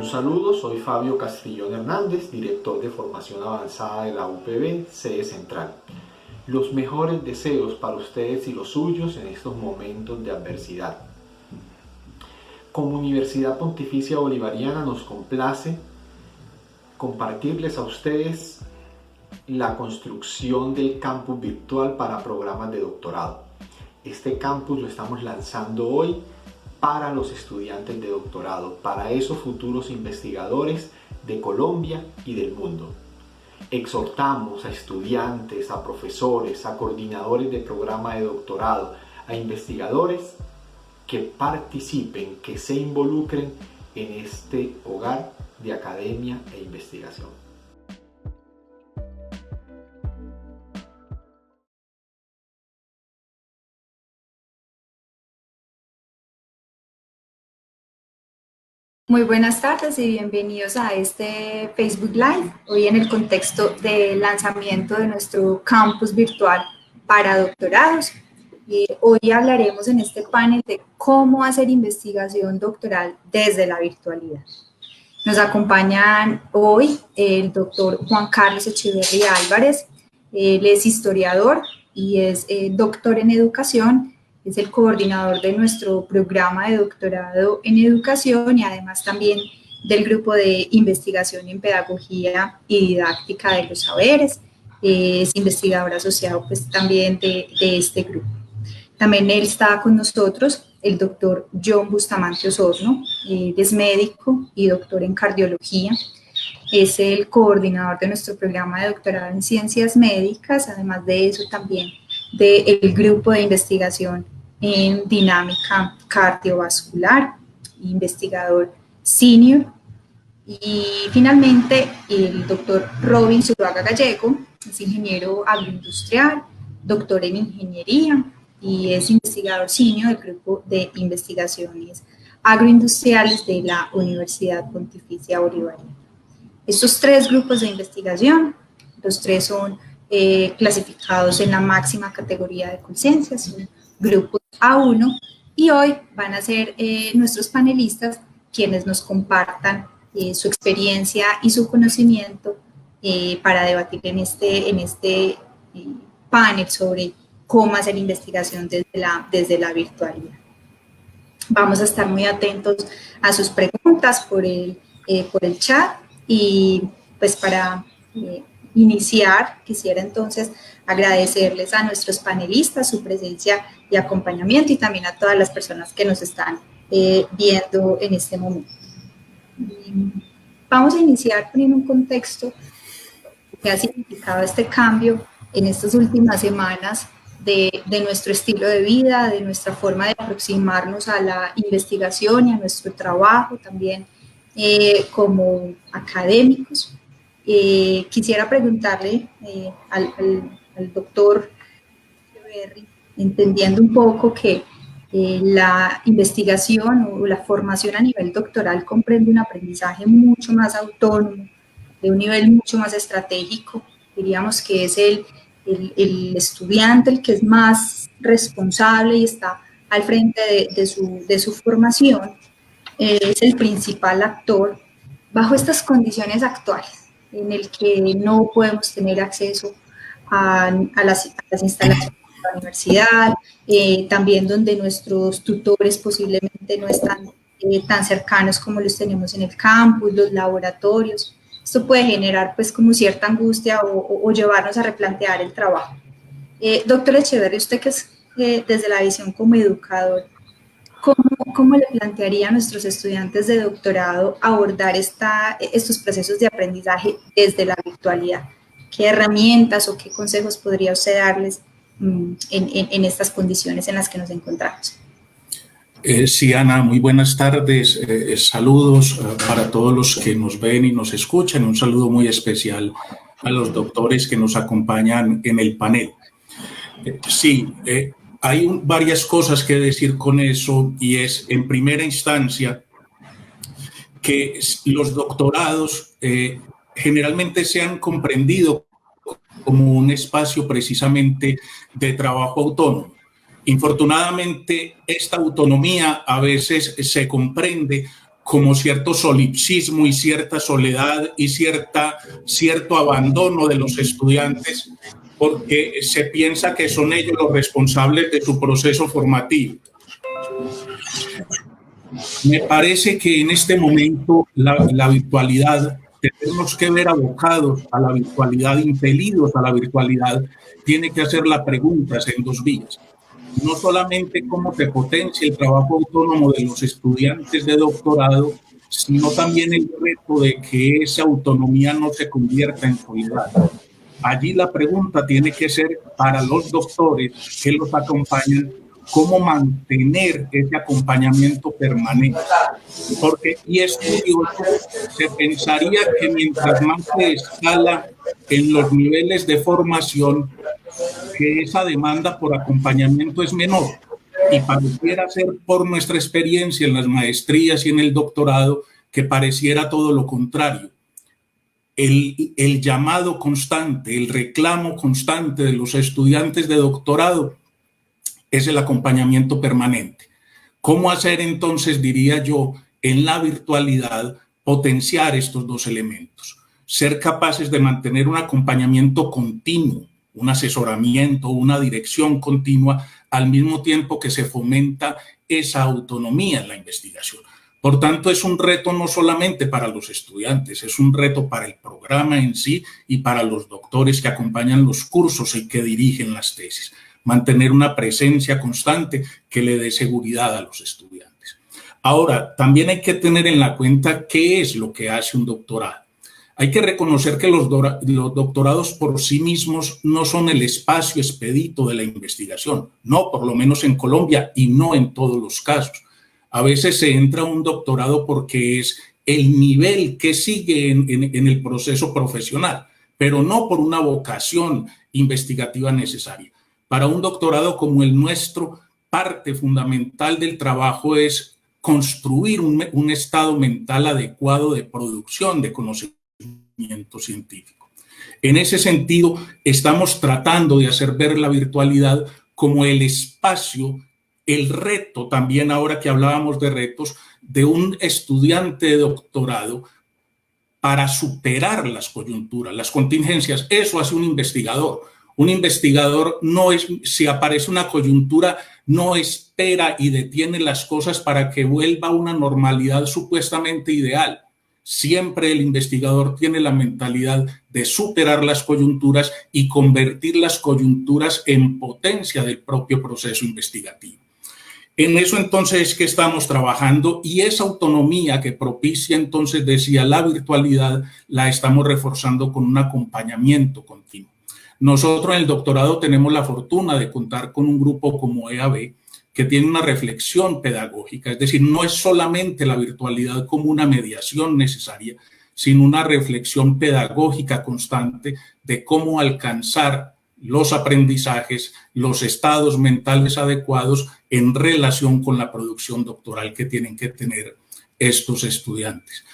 saludo, soy Fabio Castrillón Hernández, director de formación avanzada de la UPB, sede central. Los mejores deseos para ustedes y los suyos en estos momentos de adversidad. Como Universidad Pontificia Bolivariana nos complace compartirles a ustedes la construcción del campus virtual para programas de doctorado. Este campus lo estamos lanzando hoy para los estudiantes de doctorado, para esos futuros investigadores de Colombia y del mundo. Exhortamos a estudiantes, a profesores, a coordinadores de programa de doctorado, a investigadores que participen, que se involucren en este hogar de academia e investigación. Muy buenas tardes y bienvenidos a este Facebook Live, hoy en el contexto del lanzamiento de nuestro campus virtual para doctorados. Hoy hablaremos en este panel de cómo hacer investigación doctoral desde la virtualidad. Nos acompañan hoy el doctor Juan Carlos Echeverría Álvarez. Él es historiador y es doctor en educación. Es el coordinador de nuestro programa de doctorado en educación y además también del grupo de investigación en pedagogía y didáctica de los saberes. Es investigador asociado pues también de este grupo. También él está con nosotros el doctor John Bustamante Osorno. Él es médico y doctor en cardiología. Es el coordinador de nuestro programa de doctorado en ciencias médicas, además de eso también del grupo de investigación en dinámica cardiovascular, investigador senior. Y finalmente el doctor Robin Zuluaga Gallego, es ingeniero agroindustrial, doctor en ingeniería y es investigador senior del grupo de investigaciones agroindustriales de la Universidad Pontificia Bolivariana. Estos tres grupos de investigación, los tres son clasificados en la máxima categoría de conciencia, son grupos A1, y hoy van a ser nuestros panelistas quienes nos compartan su experiencia y su conocimiento para debatir en este panel sobre cómo hacer investigación desde la virtualidad. Vamos a estar muy atentos a sus preguntas por el chat y pues para iniciar quisiera entonces agradecerles a nuestros panelistas su presencia y acompañamiento y también a todas las personas que nos están viendo en este momento. Vamos a iniciar poniendo un contexto que ha significado este cambio en estas últimas semanas de nuestro estilo de vida, de nuestra forma de aproximarnos a la investigación y a nuestro trabajo también como académicos. Quisiera preguntarle al doctor Echeverry, entendiendo un poco que la investigación o la formación a nivel doctoral comprende un aprendizaje mucho más autónomo, de un nivel mucho más estratégico. Diríamos que es el estudiante el que es más responsable y está al frente de su formación, es el principal actor bajo estas condiciones actuales, en el que no podemos tener acceso a las instalaciones de la universidad, también donde nuestros tutores posiblemente no están tan cercanos como los tenemos en el campus, los laboratorios. Esto puede generar pues como cierta angustia o llevarnos a replantear el trabajo. Doctor Echeverry, usted que es desde la visión como educador, ¿cómo le plantearía a nuestros estudiantes de doctorado abordar estos procesos de aprendizaje desde la virtualidad? ¿Qué herramientas o qué consejos podría usted darles en estas condiciones en las que nos encontramos? Sí, Ana, muy buenas tardes. Saludos para todos los que nos ven y nos escuchan. Un saludo muy especial a los doctores que nos acompañan en el panel. Sí, hay varias cosas que decir con eso y es, en primera instancia, que los doctorados generalmente se han comprendido como un espacio precisamente de trabajo autónomo. Infortunadamente, esta autonomía a veces se comprende como cierto solipsismo y cierta soledad y cierto abandono de los estudiantes, porque se piensa que son ellos los responsables de su proceso formativo. Me parece que en este momento la virtualidad, tenemos que ver abocados a la virtualidad, impelidos a la virtualidad, tiene que hacer las preguntas en dos vías. No solamente cómo se potencia el trabajo autónomo de los estudiantes de doctorado, sino también el reto de que esa autonomía no se convierta en soledad. Allí la pregunta tiene que ser para los doctores que los acompañan, cómo mantener ese acompañamiento permanente. Porque, y es curioso, se pensaría que mientras más se escala en los niveles de formación, que esa demanda por acompañamiento es menor. Y pareciera ser, por nuestra experiencia en las maestrías y en el doctorado, que pareciera todo lo contrario. El llamado constante, el reclamo constante de los estudiantes de doctorado es el acompañamiento permanente. ¿Cómo hacer entonces, diría yo, en la virtualidad, potenciar estos dos elementos? Ser capaces de mantener un acompañamiento continuo, un asesoramiento, una dirección continua, al mismo tiempo que se fomenta esa autonomía en la investigación. Por tanto, es un reto no solamente para los estudiantes, es un reto para el programa en sí y para los doctores que acompañan los cursos y que dirigen las tesis. Mantener una presencia constante que le dé seguridad a los estudiantes. Ahora, también hay que tener en la cuenta qué es lo que hace un doctorado. Hay que reconocer que los doctorados por sí mismos no son el espacio expedito de la investigación, no, por lo menos en Colombia y no en todos los casos. A veces se entra a un doctorado porque es el nivel que sigue en el proceso profesional, pero no por una vocación investigativa necesaria. Para un doctorado como el nuestro, parte fundamental del trabajo es construir un estado mental adecuado de producción de conocimiento científico. En ese sentido, estamos tratando de hacer ver la virtualidad como el espacio, el reto también, ahora que hablábamos de retos, de un estudiante de doctorado para superar las coyunturas, las contingencias. Eso hace un investigador. Un investigador no es, si aparece una coyuntura, no espera y detiene las cosas para que vuelva a una normalidad supuestamente ideal. Siempre el investigador tiene la mentalidad de superar las coyunturas y convertir las coyunturas en potencia del propio proceso investigativo. En eso entonces es que estamos trabajando, y esa autonomía que propicia entonces, decía, la virtualidad, la estamos reforzando con un acompañamiento continuo. Nosotros en el doctorado tenemos la fortuna de contar con un grupo como EAB que tiene una reflexión pedagógica, es decir, no es solamente la virtualidad como una mediación necesaria, sino una reflexión pedagógica constante de cómo alcanzar los aprendizajes, los estados mentales adecuados en relación con la producción doctoral que tienen que tener estos estudiantes.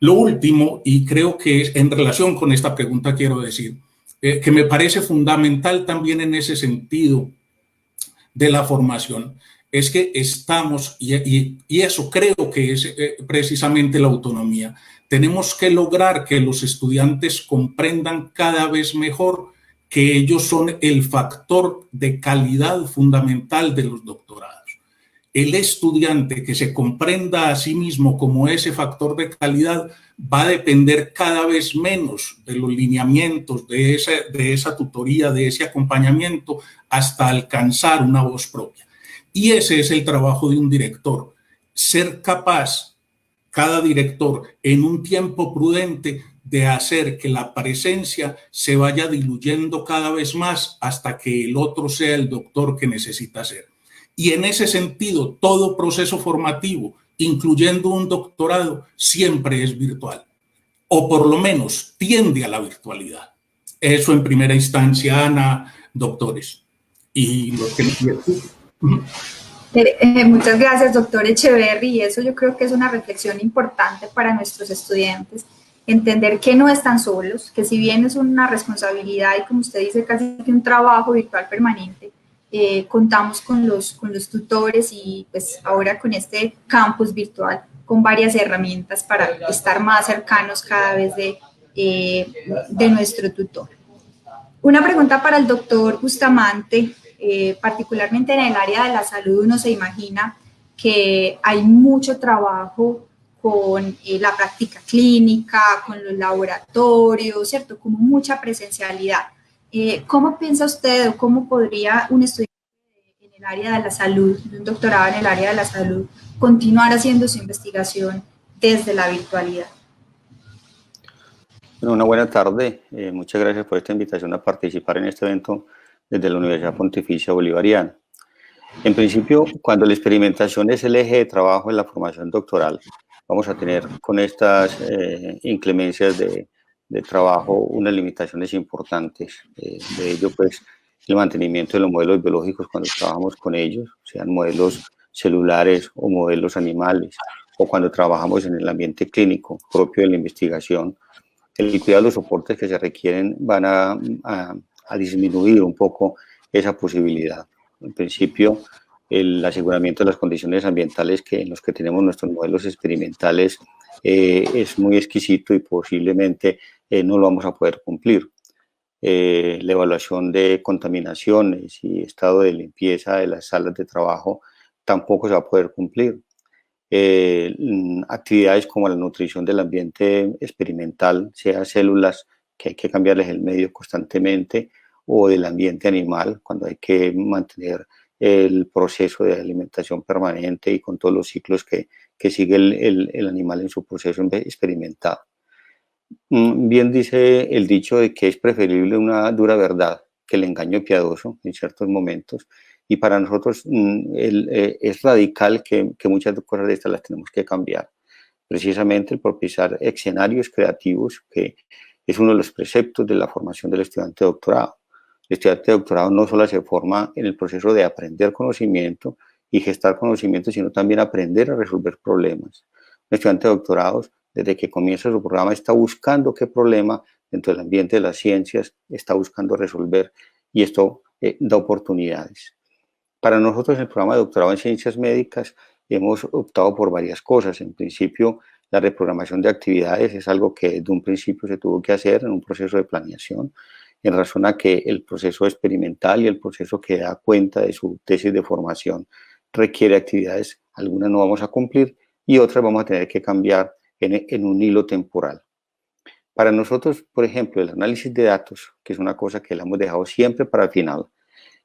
Lo último, y creo que es en relación con esta pregunta, quiero decir, que me parece fundamental también en ese sentido de la formación, es que estamos, y eso creo que es precisamente la autonomía, tenemos que lograr que los estudiantes comprendan cada vez mejor que ellos son el factor de calidad fundamental de los doctorados. El estudiante que se comprenda a sí mismo como ese factor de calidad va a depender cada vez menos de los lineamientos, de esa tutoría, de ese acompañamiento, hasta alcanzar una voz propia. Y ese es el trabajo de un director, ser capaz, cada director, en un tiempo prudente, de hacer que la presencia se vaya diluyendo cada vez más hasta que el otro sea el doctor que necesita ser. Y en ese sentido, todo proceso formativo, incluyendo un doctorado, siempre es virtual, o por lo menos tiende a la virtualidad. Eso en primera instancia, Ana, doctores. Y lo que muchas gracias, doctor Echeverry. Y eso yo creo que es una reflexión importante para nuestros estudiantes. Entender que no están solos, que si bien es una responsabilidad y, como usted dice, casi que un trabajo virtual permanente, contamos con los tutores y pues ahora con este campus virtual con varias herramientas para estar más cercanos cada vez de nuestro tutor. Una pregunta para el doctor Bustamante, particularmente en el área de la salud, uno se imagina que hay mucho trabajo con la práctica clínica, con los laboratorios, ¿cierto? Como mucha presencialidad. ¿Cómo piensa usted o cómo podría un estudiante en el área de la salud, un doctorado en el área de la salud, continuar haciendo su investigación desde la virtualidad? Bueno, una buena tarde. Muchas gracias por esta invitación a participar en este evento desde la Universidad Pontificia Bolivariana. En principio, cuando la experimentación es el eje de trabajo en la formación doctoral, vamos a tener con estas inclemencias de trabajo unas limitaciones importantes. De ello, pues, el mantenimiento de los modelos biológicos cuando trabajamos con ellos, sean modelos celulares o modelos animales, o cuando trabajamos en el ambiente clínico propio de la investigación. El cuidado de los soportes que se requieren van a disminuir un poco esa posibilidad. En principio, el aseguramiento de las condiciones ambientales en los que tenemos nuestros modelos experimentales es muy exquisito y posiblemente no lo vamos a poder cumplir. La evaluación de contaminaciones y estado de limpieza de las salas de trabajo tampoco se va a poder cumplir. Actividades como la nutrición del ambiente experimental, sea células que hay que cambiarles el medio constantemente, o del ambiente animal, cuando hay que mantener el proceso de alimentación permanente y con todos los ciclos que sigue el animal en su proceso experimental. Bien dice el dicho de que es preferible una dura verdad que el engaño piadoso en ciertos momentos, y para nosotros es radical que muchas cosas de estas las tenemos que cambiar. Precisamente el propiciar escenarios creativos, que es uno de los preceptos de la formación del estudiante de doctorado. El estudiante de doctorado no solo se forma en el proceso de aprender conocimiento y gestar conocimiento, sino también aprender a resolver problemas. Un estudiante de doctorado, desde que comienza su programa, está buscando qué problema dentro del ambiente de las ciencias está buscando resolver, y esto da oportunidades. Para nosotros, en el programa de doctorado en ciencias médicas, hemos optado por varias cosas. En principio, la reprogramación de actividades es algo que desde un principio se tuvo que hacer en un proceso de planeación, en razón a que el proceso experimental y el proceso que da cuenta de su tesis de formación requiere actividades, algunas no vamos a cumplir y otras vamos a tener que cambiar en un hilo temporal. Para nosotros, por ejemplo, el análisis de datos, que es una cosa que la hemos dejado siempre para el final,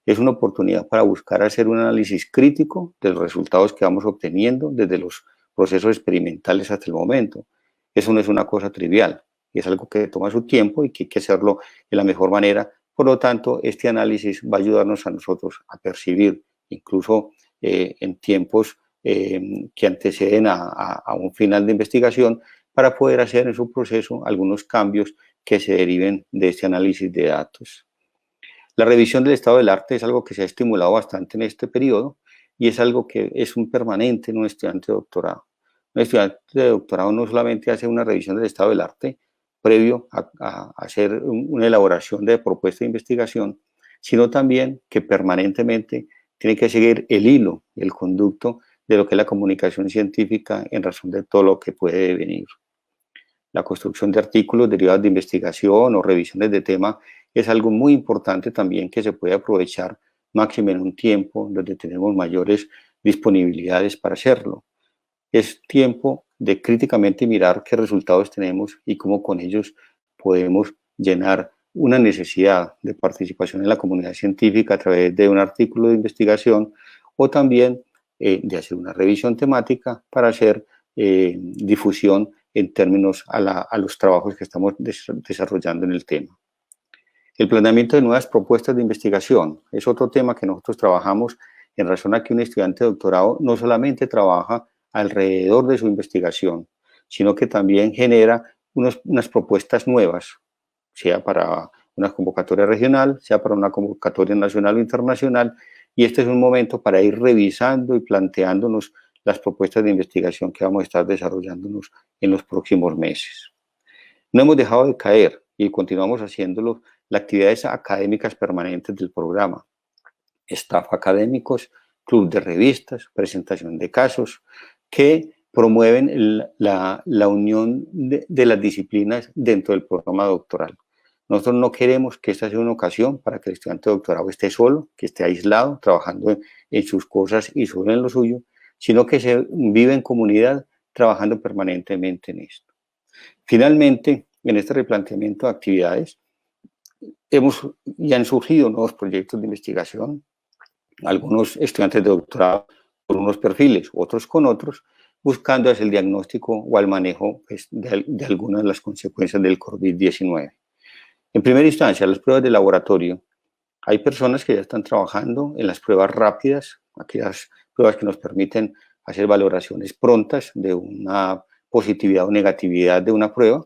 es una oportunidad para buscar hacer un análisis crítico de los resultados que vamos obteniendo desde los procesos experimentales hasta el momento. Eso no es una cosa trivial, es algo que toma su tiempo y que hay que hacerlo de la mejor manera. Por lo tanto, este análisis va a ayudarnos a nosotros a percibir, incluso en tiempos que anteceden a un final de investigación, para poder hacer en su proceso algunos cambios que se deriven de este análisis de datos. La revisión del estado del arte es algo que se ha estimulado bastante en este periodo y es algo que es un permanente en un estudiante de doctorado. Un estudiante de doctorado no solamente hace una revisión del estado del arte previo a hacer una elaboración de propuesta de investigación, sino también que permanentemente tiene que seguir el hilo, el conducto de lo que es la comunicación científica en razón de todo lo que puede venir. La construcción de artículos derivados de investigación o revisiones de tema es algo muy importante también que se puede aprovechar máximo en un tiempo donde tenemos mayores disponibilidades para hacerlo. Es tiempo de críticamente mirar qué resultados tenemos y cómo con ellos podemos llenar una necesidad de participación en la comunidad científica a través de un artículo de investigación, o también de hacer una revisión temática para hacer difusión en términos a los trabajos que estamos desarrollando en el tema. El planeamiento de nuevas propuestas de investigación es otro tema que nosotros trabajamos en razón a que un estudiante de doctorado no solamente trabaja alrededor de su investigación, sino que también genera unas propuestas nuevas, sea para una convocatoria regional, sea para una convocatoria nacional o internacional, y este es un momento para ir revisando y planteándonos las propuestas de investigación que vamos a estar desarrollándonos en los próximos meses. No hemos dejado de caer y continuamos haciéndolo las actividades académicas permanentes del programa. Staff académicos, club de revistas, presentación de casos, que promueven la unión de las disciplinas dentro del programa doctoral. Nosotros no queremos que esta sea una ocasión para que el estudiante de doctorado esté solo, que esté aislado, trabajando en sus cosas y solo en lo suyo, sino que se vive en comunidad, trabajando permanentemente en esto. Finalmente, en este replanteamiento de actividades, ya han surgido nuevos proyectos de investigación, algunos estudiantes de doctorado con unos perfiles, otros con otros, buscando hacer el diagnóstico o el manejo pues, de algunas de las consecuencias del COVID-19. En primera instancia, las pruebas de laboratorio. Hay personas que ya están trabajando en las pruebas rápidas, aquellas pruebas que nos permiten hacer valoraciones prontas de una positividad o negatividad de una prueba,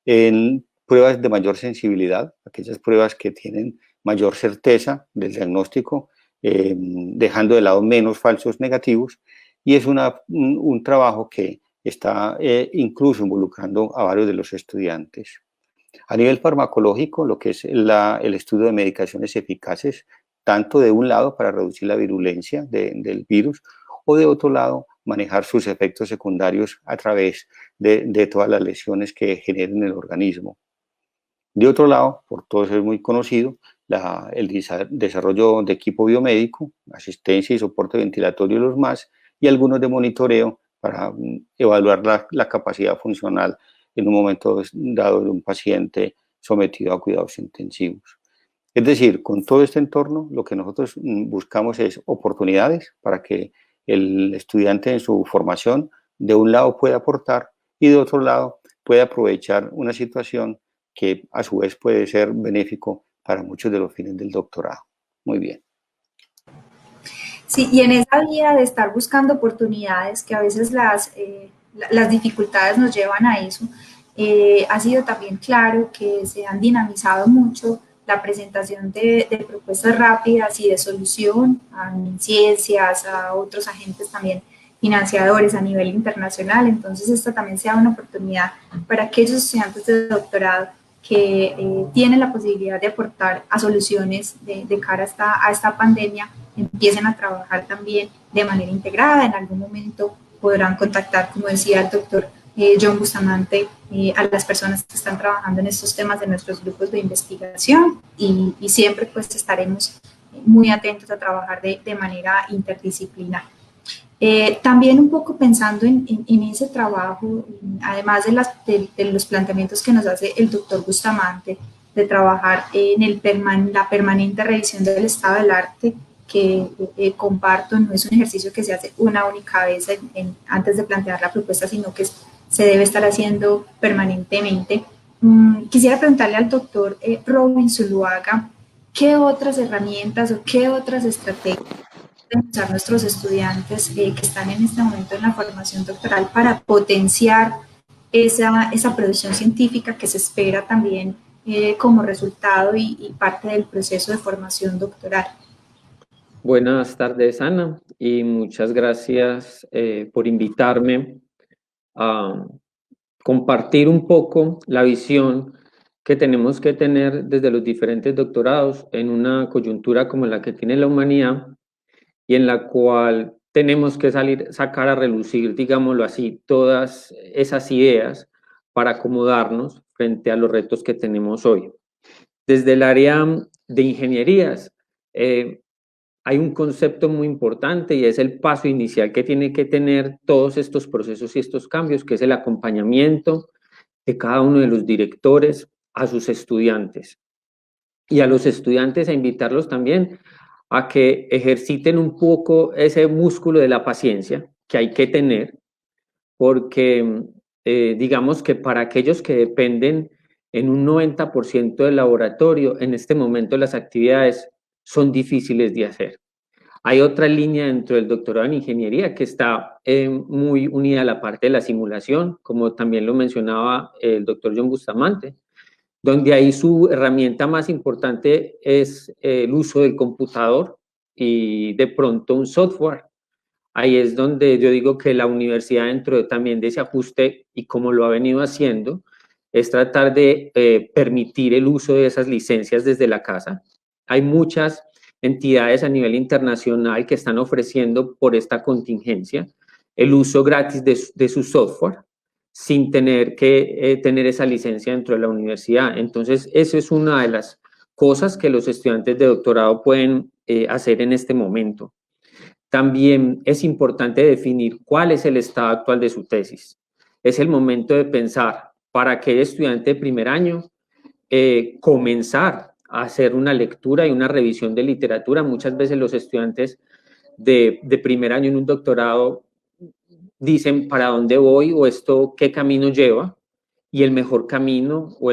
en pruebas de mayor sensibilidad, aquellas pruebas que tienen mayor certeza del diagnóstico, dejando de lado menos falsos negativos, y es un trabajo que está incluso involucrando a varios de los estudiantes. A nivel farmacológico, lo que es el estudio de medicaciones eficaces, tanto de un lado para reducir la virulencia del virus, o de otro lado, manejar sus efectos secundarios a través de todas las lesiones que generen en el organismo. De otro lado, por todos es muy conocido, el desarrollo de equipo biomédico, asistencia y soporte ventilatorio y los más, y algunos de monitoreo para evaluar la capacidad funcional en un momento dado de un paciente sometido a cuidados intensivos. Es decir, con todo este entorno, lo que nosotros buscamos es oportunidades para que el estudiante en su formación, de un lado pueda aportar y de otro lado puede aprovechar una situación que a su vez puede ser benéfico para muchos de los fines del doctorado. Muy bien. Sí, y en esa vía de estar buscando oportunidades, que a veces las dificultades nos llevan a eso, ha sido también claro que se han dinamizado mucho la presentación de propuestas rápidas y de solución a ciencias, a otros agentes también financiadores a nivel internacional. Entonces, esta también sea una oportunidad para aquellos estudiantes de doctorado que tienen la posibilidad de aportar a soluciones de cara a esta pandemia, empiecen a trabajar también de manera integrada. En algún momento podrán contactar, como decía el doctor John Bustamante, a las personas que están trabajando en estos temas de nuestros grupos de investigación y siempre pues estaremos muy atentos a trabajar de manera interdisciplinar. También un poco pensando en ese trabajo, además de los planteamientos que nos hace el doctor Bustamante, de trabajar en la permanente revisión del estado del arte, que comparto, no es un ejercicio que se hace una única vez antes de plantear la propuesta, sino que se debe estar haciendo permanentemente. Quisiera preguntarle al doctor Robin Zuluaga, ¿qué otras herramientas o qué otras estrategias deben usar nuestros estudiantes que están en este momento en la formación doctoral para potenciar esa producción científica que se espera también como resultado y parte del proceso de formación doctoral? Buenas tardes, Ana, y muchas gracias por invitarme a compartir un poco la visión que tenemos que tener desde los diferentes doctorados en una coyuntura como la que tiene la humanidad y en la cual tenemos que sacar a relucir, digámoslo así, todas esas ideas para acomodarnos frente a los retos que tenemos hoy. Desde el área de ingenierías, hay un concepto muy importante y es el paso inicial que tiene que tener todos estos procesos y estos cambios, que es el acompañamiento de cada uno de los directores a sus estudiantes. Y a los estudiantes a invitarlos también a que ejerciten un poco ese músculo de la paciencia que hay que tener, porque digamos que para aquellos que dependen en un 90% del laboratorio, en este momento las actividades son difíciles de hacer. Hay otra línea dentro del doctorado en ingeniería que está muy unida a la parte de la simulación, como también lo mencionaba el doctor John Bustamante, donde ahí su herramienta más importante es el uso del computador y de pronto un software. Ahí es donde yo digo que la universidad dentro también de ese ajuste y como lo ha venido haciendo, es tratar de permitir el uso de esas licencias desde la casa. Hay muchas entidades a nivel internacional que están ofreciendo por esta contingencia el uso gratis de su software sin tener que tener esa licencia dentro de la universidad. Entonces, eso es una de las cosas que los estudiantes de doctorado pueden hacer en este momento. También es importante definir cuál es el estado actual de su tesis. Es el momento de pensar para aquel estudiante de primer año, comenzar a hacer una lectura y una revisión de literatura. Muchas veces los estudiantes de primer año en un doctorado dicen para dónde voy o esto qué camino lleva, y el mejor camino o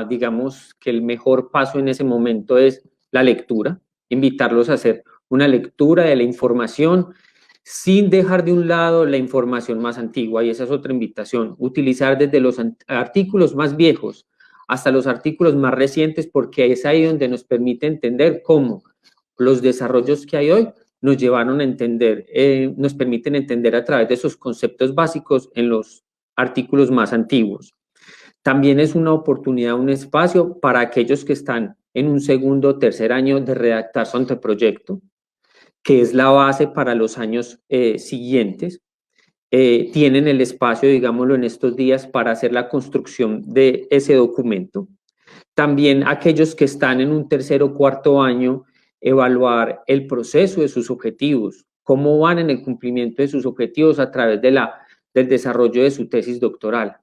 digamos que el mejor paso en ese momento es la lectura, invitarlos a hacer una lectura de la información sin dejar de un lado la información más antigua, y esa es otra invitación, utilizar desde los artículos más viejos hasta los artículos más recientes, porque es ahí donde nos permite entender cómo los desarrollos que hay hoy nos llevaron a entender, nos permiten entender a través de esos conceptos básicos en los artículos más antiguos. También es una oportunidad, un espacio para aquellos que están en un segundo o tercer año de redactar su anteproyecto, que es la base para los años siguientes. Tienen el espacio, digámoslo, en estos días para hacer la construcción de ese documento. También aquellos que están en un tercer o cuarto año, evaluar el proceso de sus objetivos, cómo van en el cumplimiento de sus objetivos a través del desarrollo de su tesis doctoral.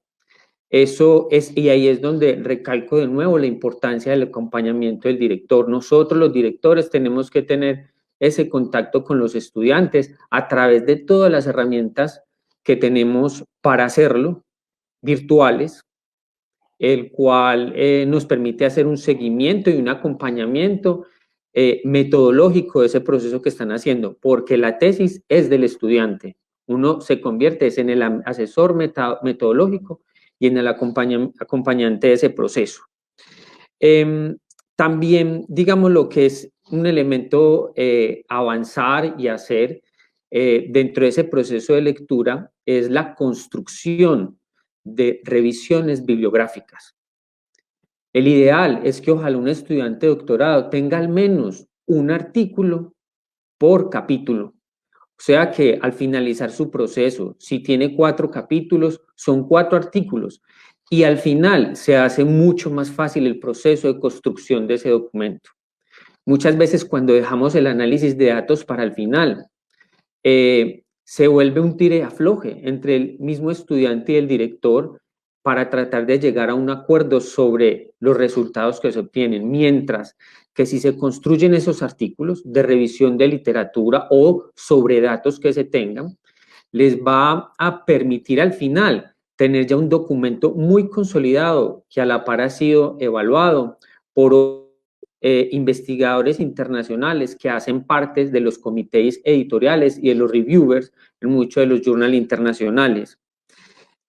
Eso es, y ahí es donde recalco de nuevo la importancia del acompañamiento del director. Nosotros los directores tenemos que tener ese contacto con los estudiantes a través de todas las herramientas que tenemos para hacerlo, virtuales, el cual nos permite hacer un seguimiento y un acompañamiento metodológico de ese proceso que están haciendo, porque la tesis es del estudiante. Uno se convierte en el asesor metodológico y en el acompañante de ese proceso. También, digamos, lo que es un elemento avanzar y hacer dentro de ese proceso de lectura es la construcción de revisiones bibliográficas. El ideal es que ojalá un estudiante de doctorado tenga al menos un artículo por capítulo. O sea que al finalizar su proceso, si tiene 4 capítulos, son 4 artículos. Y al final se hace mucho más fácil el proceso de construcción de ese documento. Muchas veces cuando dejamos el análisis de datos para el final, se vuelve un tire y afloje entre el mismo estudiante y el director para tratar de llegar a un acuerdo sobre los resultados que se obtienen, mientras que si se construyen esos artículos de revisión de literatura o sobre datos que se tengan, les va a permitir al final tener ya un documento muy consolidado que a la par ha sido evaluado por investigadores internacionales que hacen parte de los comités editoriales y de los reviewers en muchos de los journals internacionales.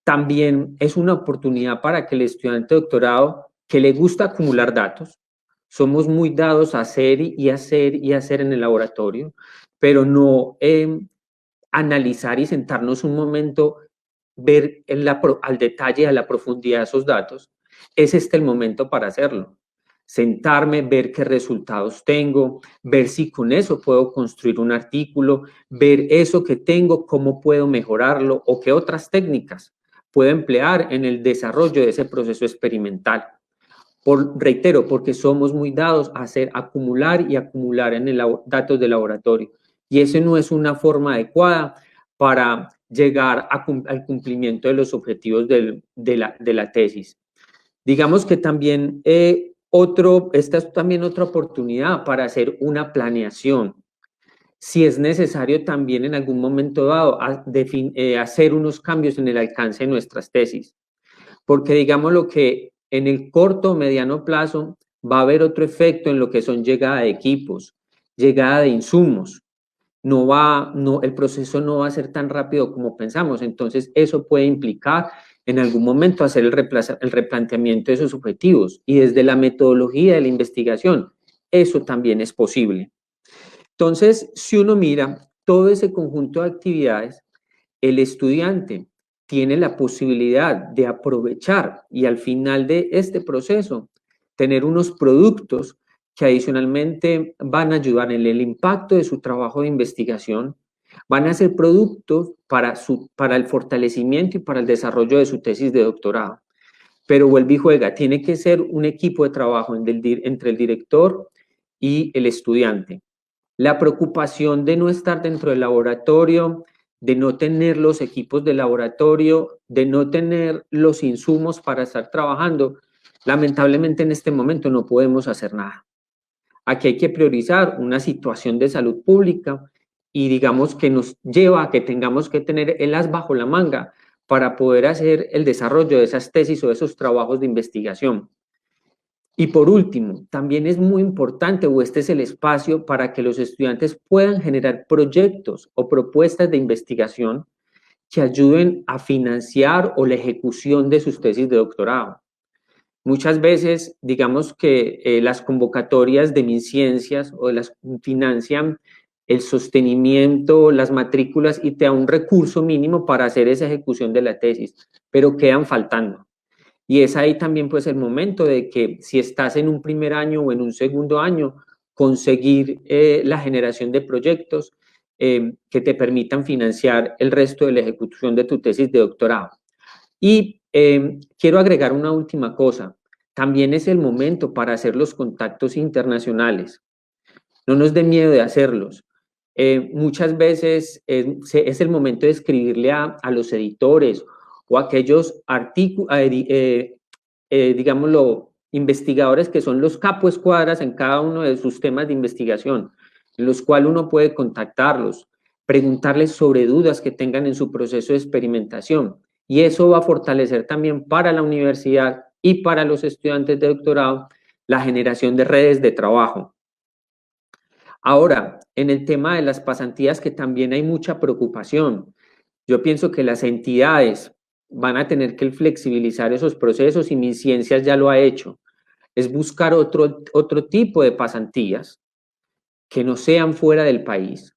También es una oportunidad para que el estudiante de doctorado que le gusta acumular datos, somos muy dados a hacer y hacer y hacer en el laboratorio, pero no analizar y sentarnos un momento, ver al detalle, a la profundidad de esos datos. Es el momento para hacerlo. Sentarme, ver qué resultados tengo, ver si con eso puedo construir un artículo, ver eso que tengo, cómo puedo mejorarlo o qué otras técnicas puedo emplear en el desarrollo de ese proceso experimental. Reitero, porque somos muy dados a acumular y acumular en datos de laboratorio. Y eso no es una forma adecuada para llegar al cumplimiento de los objetivos de la tesis. Digamos que también esta es también otra oportunidad para hacer una planeación. Si es necesario también en algún momento dado hacer unos cambios en el alcance de nuestras tesis. Porque digamos lo que en el corto o mediano plazo va a haber otro efecto en lo que son llegada de equipos, llegada de insumos. El proceso no va a ser tan rápido como pensamos. Entonces, eso puede implicar en algún momento hacer el replanteamiento de esos objetivos. Y desde la metodología de la investigación, eso también es posible. Entonces, si uno mira todo ese conjunto de actividades, el estudiante tiene la posibilidad de aprovechar y al final de este proceso tener unos productos que adicionalmente van a ayudar en el impacto de su trabajo de investigación, Van a ser productos para el fortalecimiento y para el desarrollo de su tesis de doctorado. Pero vuelve y juega, tiene que ser un equipo de trabajo entre el director y el estudiante. La preocupación de no estar dentro del laboratorio, de no tener los equipos de laboratorio, de no tener los insumos para estar trabajando, lamentablemente en este momento no podemos hacer nada. Aquí hay que priorizar una situación de salud pública y digamos que nos lleva a que tengamos que tener el as bajo la manga para poder hacer el desarrollo de esas tesis o de esos trabajos de investigación. Y por último, también es muy importante, o este es el espacio para que los estudiantes puedan generar proyectos o propuestas de investigación que ayuden a financiar o la ejecución de sus tesis de doctorado. Muchas veces, digamos que las convocatorias de MinCiencias o las financian el sostenimiento, las matrículas y te da un recurso mínimo para hacer esa ejecución de la tesis, pero quedan faltando. Y es ahí también pues el momento de que si estás en un primer año o en un segundo año, conseguir la generación de proyectos que te permitan financiar el resto de la ejecución de tu tesis de doctorado. Y quiero agregar una última cosa. También es el momento para hacer los contactos internacionales. No nos dé miedo de hacerlos. Muchas veces es el momento de escribirle a los editores o a aquellos digámoslo, investigadores que son los capo escuadras en cada uno de sus temas de investigación, en los cuales uno puede contactarlos, preguntarles sobre dudas que tengan en su proceso de experimentación. Y eso va a fortalecer también para la universidad y para los estudiantes de doctorado la generación de redes de trabajo. Ahora, en el tema de las pasantías, que también hay mucha preocupación. Yo pienso que las entidades van a tener que flexibilizar esos procesos y MinCiencias ya lo ha hecho. Es buscar otro tipo de pasantías que no sean fuera del país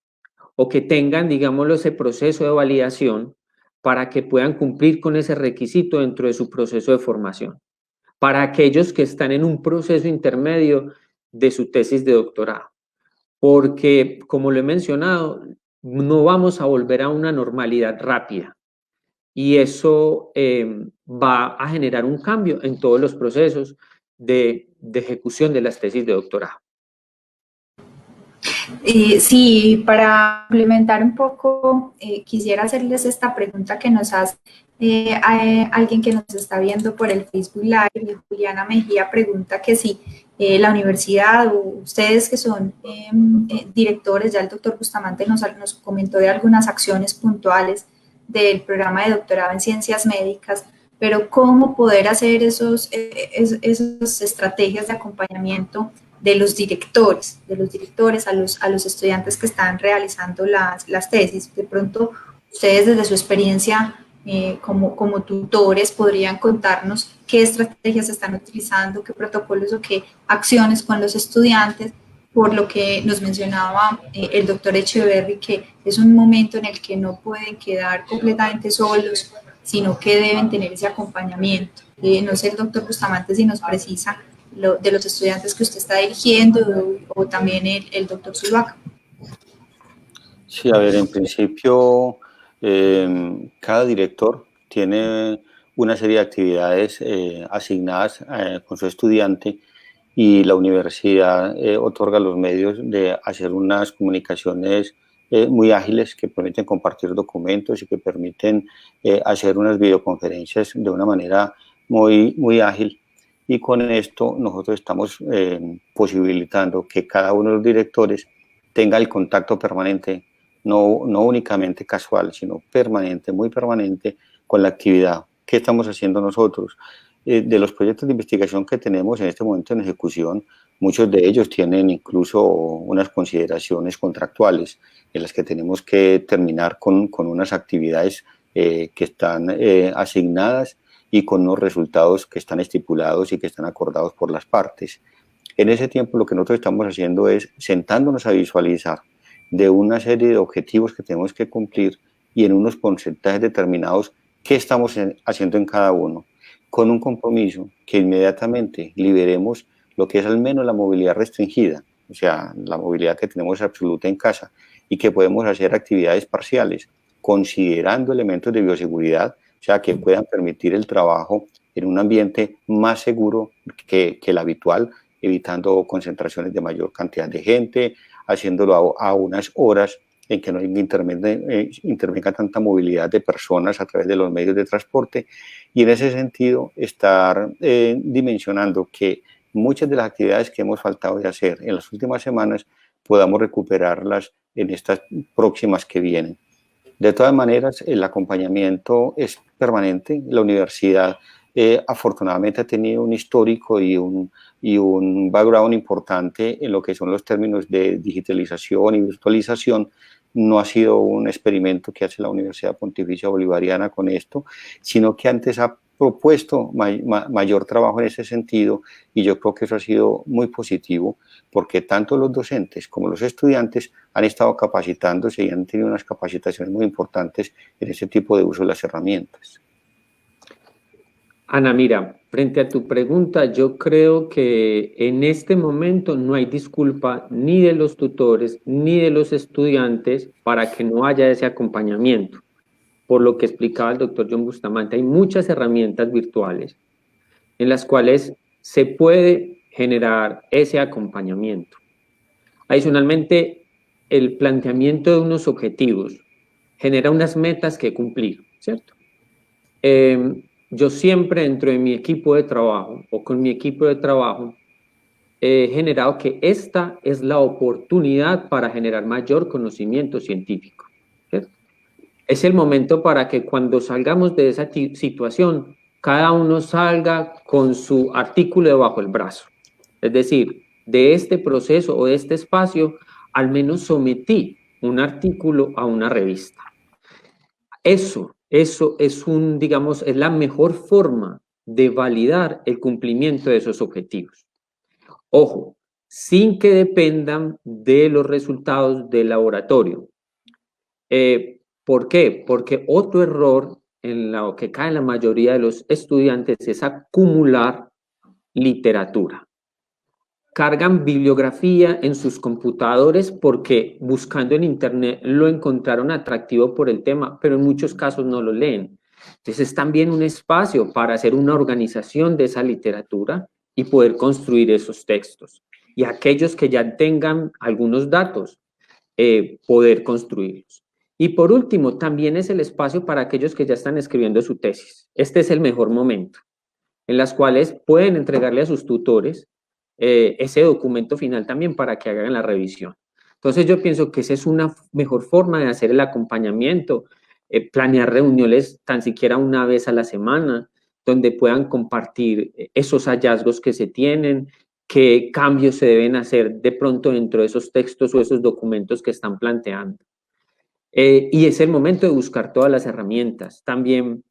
o que tengan, digámoslo, ese proceso de validación para que puedan cumplir con ese requisito dentro de su proceso de formación. Para aquellos que están en un proceso intermedio de su tesis de doctorado. Porque, como lo he mencionado, no vamos a volver a una normalidad rápida y eso va a generar un cambio en todos los procesos de ejecución de las tesis de doctorado. Sí, para complementar un poco, quisiera hacerles esta pregunta que nos hace alguien que nos está viendo por el Facebook Live. Juliana Mejía pregunta que si la universidad o ustedes que son directores, ya el doctor Bustamante nos comentó de algunas acciones puntuales del programa de doctorado en ciencias médicas, pero cómo poder hacer esas estrategias de acompañamiento de los directores a los estudiantes que están realizando las tesis. De pronto, ustedes desde su experiencia como tutores podrían contarnos qué estrategias están utilizando, qué protocolos o qué acciones con los estudiantes, por lo que nos mencionaba el doctor Echeverry, que es un momento en el que no pueden quedar completamente solos, sino que deben tener ese acompañamiento. No sé, el doctor Bustamante, si nos precisa de los estudiantes que usted está dirigiendo o también el doctor Zuluaga. Sí, a ver, en principio cada director tiene una serie de actividades asignadas con su estudiante y la universidad otorga los medios de hacer unas comunicaciones muy ágiles que permiten compartir documentos y que permiten hacer unas videoconferencias de una manera muy ágil. Y con esto nosotros estamos posibilitando que cada uno de los directores tenga el contacto permanente, no únicamente casual, sino permanente, muy permanente, con la actividad. ¿Qué estamos haciendo nosotros? De los proyectos de investigación que tenemos en este momento en ejecución, muchos de ellos tienen incluso unas consideraciones contractuales en las que tenemos que terminar con unas actividades que están asignadas y con unos resultados que están estipulados y que están acordados por las partes. En ese tiempo lo que nosotros estamos haciendo es sentándonos a visualizar de una serie de objetivos que tenemos que cumplir y en unos porcentajes determinados qué estamos haciendo en cada uno, con un compromiso que inmediatamente liberemos lo que es al menos la movilidad restringida, o sea, la movilidad que tenemos absoluta en casa, y que podemos hacer actividades parciales, considerando elementos de bioseguridad, o sea, que puedan permitir el trabajo en un ambiente más seguro que el habitual, evitando concentraciones de mayor cantidad de gente, haciéndolo a unas horas en que no intervenga tanta movilidad de personas a través de los medios de transporte, y en ese sentido estar dimensionando que muchas de las actividades que hemos faltado de hacer en las últimas semanas podamos recuperarlas en estas próximas que vienen. De todas maneras, el acompañamiento es permanente. La universidad afortunadamente ha tenido un histórico y un background importante en lo que son los términos de digitalización y virtualización. No ha sido un experimento que hace la Universidad Pontificia Bolivariana con esto, sino que antes ha propuesto mayor trabajo en ese sentido, y yo creo que eso ha sido muy positivo, porque tanto los docentes como los estudiantes han estado capacitándose y han tenido unas capacitaciones muy importantes en ese tipo de uso de las herramientas. Ana, mira, frente a tu pregunta, yo creo que en este momento no hay disculpa ni de los tutores ni de los estudiantes para que no haya ese acompañamiento. Por lo que explicaba el doctor John Bustamante, hay muchas herramientas virtuales en las cuales se puede generar ese acompañamiento. Adicionalmente, el planteamiento de unos objetivos genera unas metas que cumplir, ¿cierto? Yo siempre dentro de mi equipo de trabajo o con mi equipo de trabajo he generado que esta es la oportunidad para generar mayor conocimiento científico, ¿cierto? Es el momento para que cuando salgamos de esa situación, cada uno salga con su artículo debajo del brazo. Es decir, de este proceso o de este espacio, al menos sometí un artículo a una revista. Eso es es la mejor forma de validar el cumplimiento de esos objetivos. Ojo, sin que dependan de los resultados del laboratorio. ¿Por qué? Porque otro error en lo que cae la mayoría de los estudiantes es acumular literatura. Cargan bibliografía en sus computadores porque buscando en internet lo encontraron atractivo por el tema, pero en muchos casos no lo leen. Entonces es también un espacio para hacer una organización de esa literatura y poder construir esos textos. Y aquellos que ya tengan algunos datos, poder construirlos. Y por último, también es el espacio para aquellos que ya están escribiendo su tesis. Este es el mejor momento, en las cuales pueden entregarle a sus tutores ese documento final también para que hagan la revisión. Entonces yo pienso que esa es una mejor forma de hacer el acompañamiento, planear reuniones tan siquiera una vez a la semana, donde puedan compartir esos hallazgos que se tienen, qué cambios se deben hacer de pronto dentro de esos textos o esos documentos que están planteando. Y es el momento de buscar todas las herramientas. También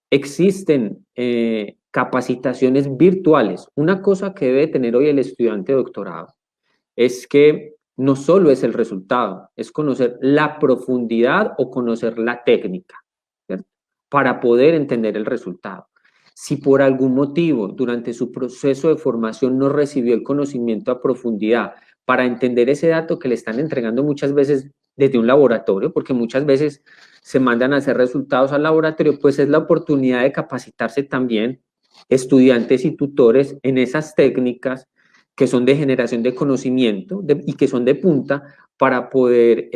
existen capacitaciones virtuales. Una cosa que debe tener hoy el estudiante de doctorado es que no solo es el resultado, es conocer la profundidad o conocer la técnica, ¿cierto? Para poder entender el resultado. Si por algún motivo durante su proceso de formación no recibió el conocimiento a profundidad para entender ese dato que le están entregando muchas veces desde un laboratorio, porque muchas veces se mandan a hacer resultados al laboratorio, pues es la oportunidad de capacitarse también estudiantes y tutores en esas técnicas que son de generación de conocimiento y que son de punta para poder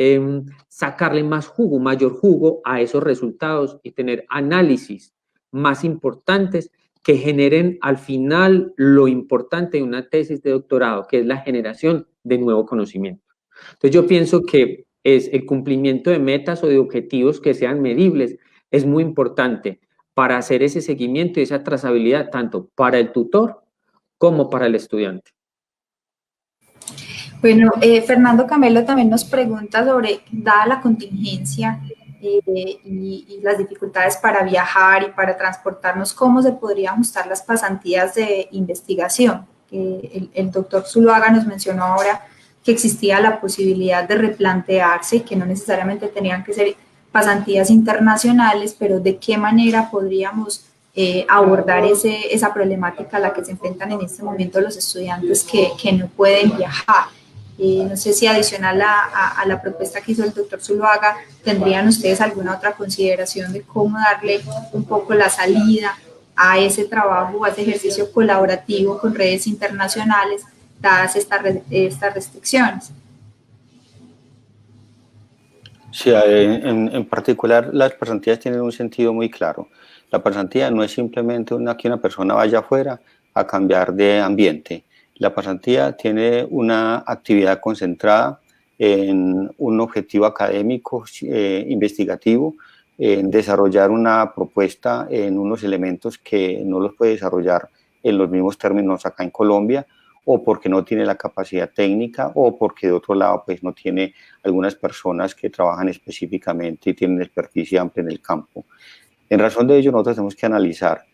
sacarle más jugo, mayor jugo a esos resultados y tener análisis más importantes que generen al final lo importante de una tesis de doctorado, que es la generación de nuevo conocimiento. Entonces yo pienso que es el cumplimiento de metas o de objetivos que sean medibles, es muy importante para hacer ese seguimiento y esa trazabilidad tanto para el tutor como para el estudiante. Bueno, Fernando Camelo también nos pregunta sobre, dada la contingencia y las dificultades para viajar y para transportarnos, ¿cómo se podrían ajustar las pasantías de investigación? El doctor Zuluaga nos mencionó ahora que existía la posibilidad de replantearse, que no necesariamente tenían que ser pasantías internacionales, pero de qué manera podríamos abordar esa problemática a la que se enfrentan en este momento los estudiantes que no pueden viajar. No sé si adicional a la propuesta que hizo el doctor Zuluaga, ¿tendrían ustedes alguna otra consideración de cómo darle un poco la salida a ese trabajo, a ese ejercicio colaborativo con redes internacionales, dadas estas restricciones? Sí, en particular las pasantías tienen un sentido muy claro. La pasantía no es simplemente que una persona vaya afuera a cambiar de ambiente. La pasantía tiene una actividad concentrada en un objetivo académico, investigativo, en desarrollar una propuesta en unos elementos que no los puede desarrollar en los mismos términos acá en Colombia, o porque no tiene la capacidad técnica, o porque de otro lado pues no tiene algunas personas que trabajan específicamente y tienen experticia amplia en el campo. En razón de ello, nosotros tenemos que analizar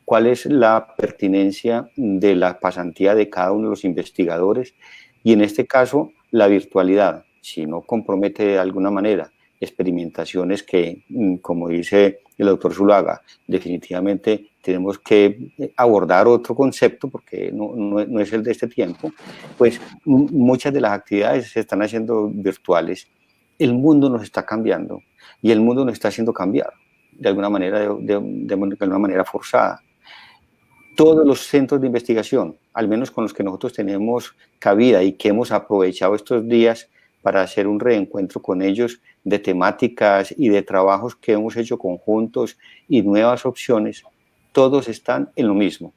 cuál es la pertinencia de la pasantía de cada uno de los investigadores, y en este caso la virtualidad, si no compromete de alguna manera experimentaciones que, como dice el doctor Zuluaga, definitivamente tenemos que abordar otro concepto porque no es el de este tiempo, pues muchas de las actividades se están haciendo virtuales. El mundo nos está cambiando y el mundo nos está haciendo cambiar de alguna manera, de una manera forzada. Todos los centros de investigación, al menos con los que nosotros tenemos cabida y que hemos aprovechado estos días para hacer un reencuentro con ellos de temáticas y de trabajos que hemos hecho conjuntos y nuevas opciones, todos están en lo mismo.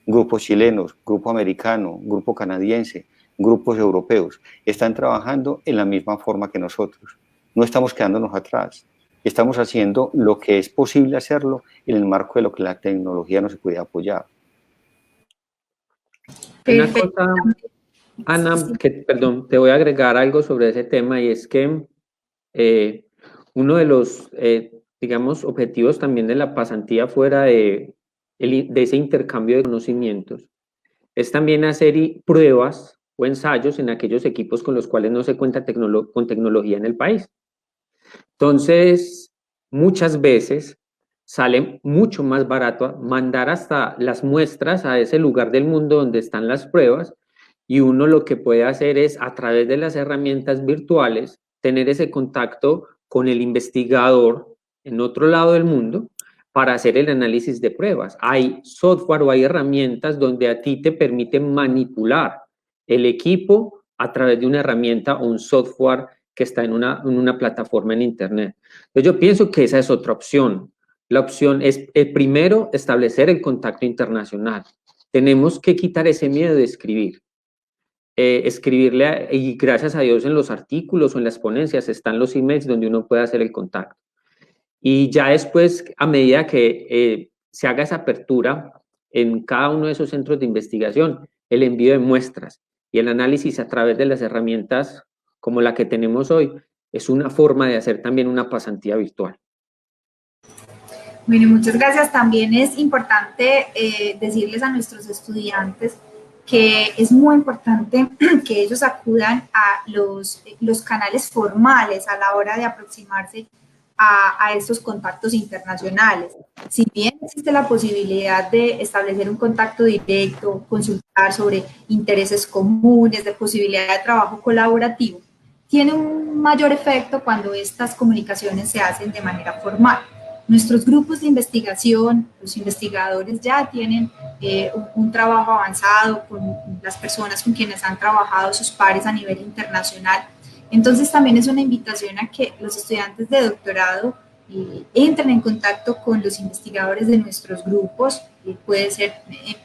Grupos chilenos, grupo americano, grupo canadiense, grupos europeos, están trabajando en la misma forma que nosotros. No estamos quedándonos atrás. Estamos haciendo lo que es posible hacerlo en el marco de lo que la tecnología nos puede apoyar. Una cosa, Ana, perdón, te voy a agregar algo sobre ese tema, y es que uno de los, digamos, objetivos también de la pasantía fuera de ese intercambio de conocimientos es también hacer pruebas o ensayos en aquellos equipos con los cuales no se cuenta con tecnología en el país. Entonces, muchas veces sale mucho más barato mandar hasta las muestras a ese lugar del mundo donde están las pruebas, y uno lo que puede hacer es, a través de las herramientas virtuales, tener ese contacto con el investigador en otro lado del mundo para hacer el análisis de pruebas. Hay software o hay herramientas donde a ti te permiten manipular el equipo a través de una herramienta o un software que está en una plataforma en Internet. Entonces yo pienso que esa es otra opción. La opción es, primero, establecer el contacto internacional. Tenemos que quitar ese miedo de escribir. Escribirle, y gracias a Dios en los artículos o en las ponencias están los emails donde uno puede hacer el contacto. Y ya después, a medida que se haga esa apertura en cada uno de esos centros de investigación, el envío de muestras y el análisis a través de las herramientas como la que tenemos hoy, es una forma de hacer también una pasantía virtual. Bueno, muchas gracias. También es importante decirles a nuestros estudiantes que es muy importante que ellos acudan a los canales formales a la hora de aproximarse a estos contactos internacionales. Si bien existe la posibilidad de establecer un contacto directo, consultar sobre intereses comunes, de posibilidad de trabajo colaborativo, tiene un mayor efecto cuando estas comunicaciones se hacen de manera formal. Nuestros grupos de investigación, los investigadores ya tienen un trabajo avanzado con las personas con quienes han trabajado sus pares a nivel internacional. Entonces también es una invitación a que los estudiantes de doctorado entren en contacto con los investigadores de nuestros grupos, puede ser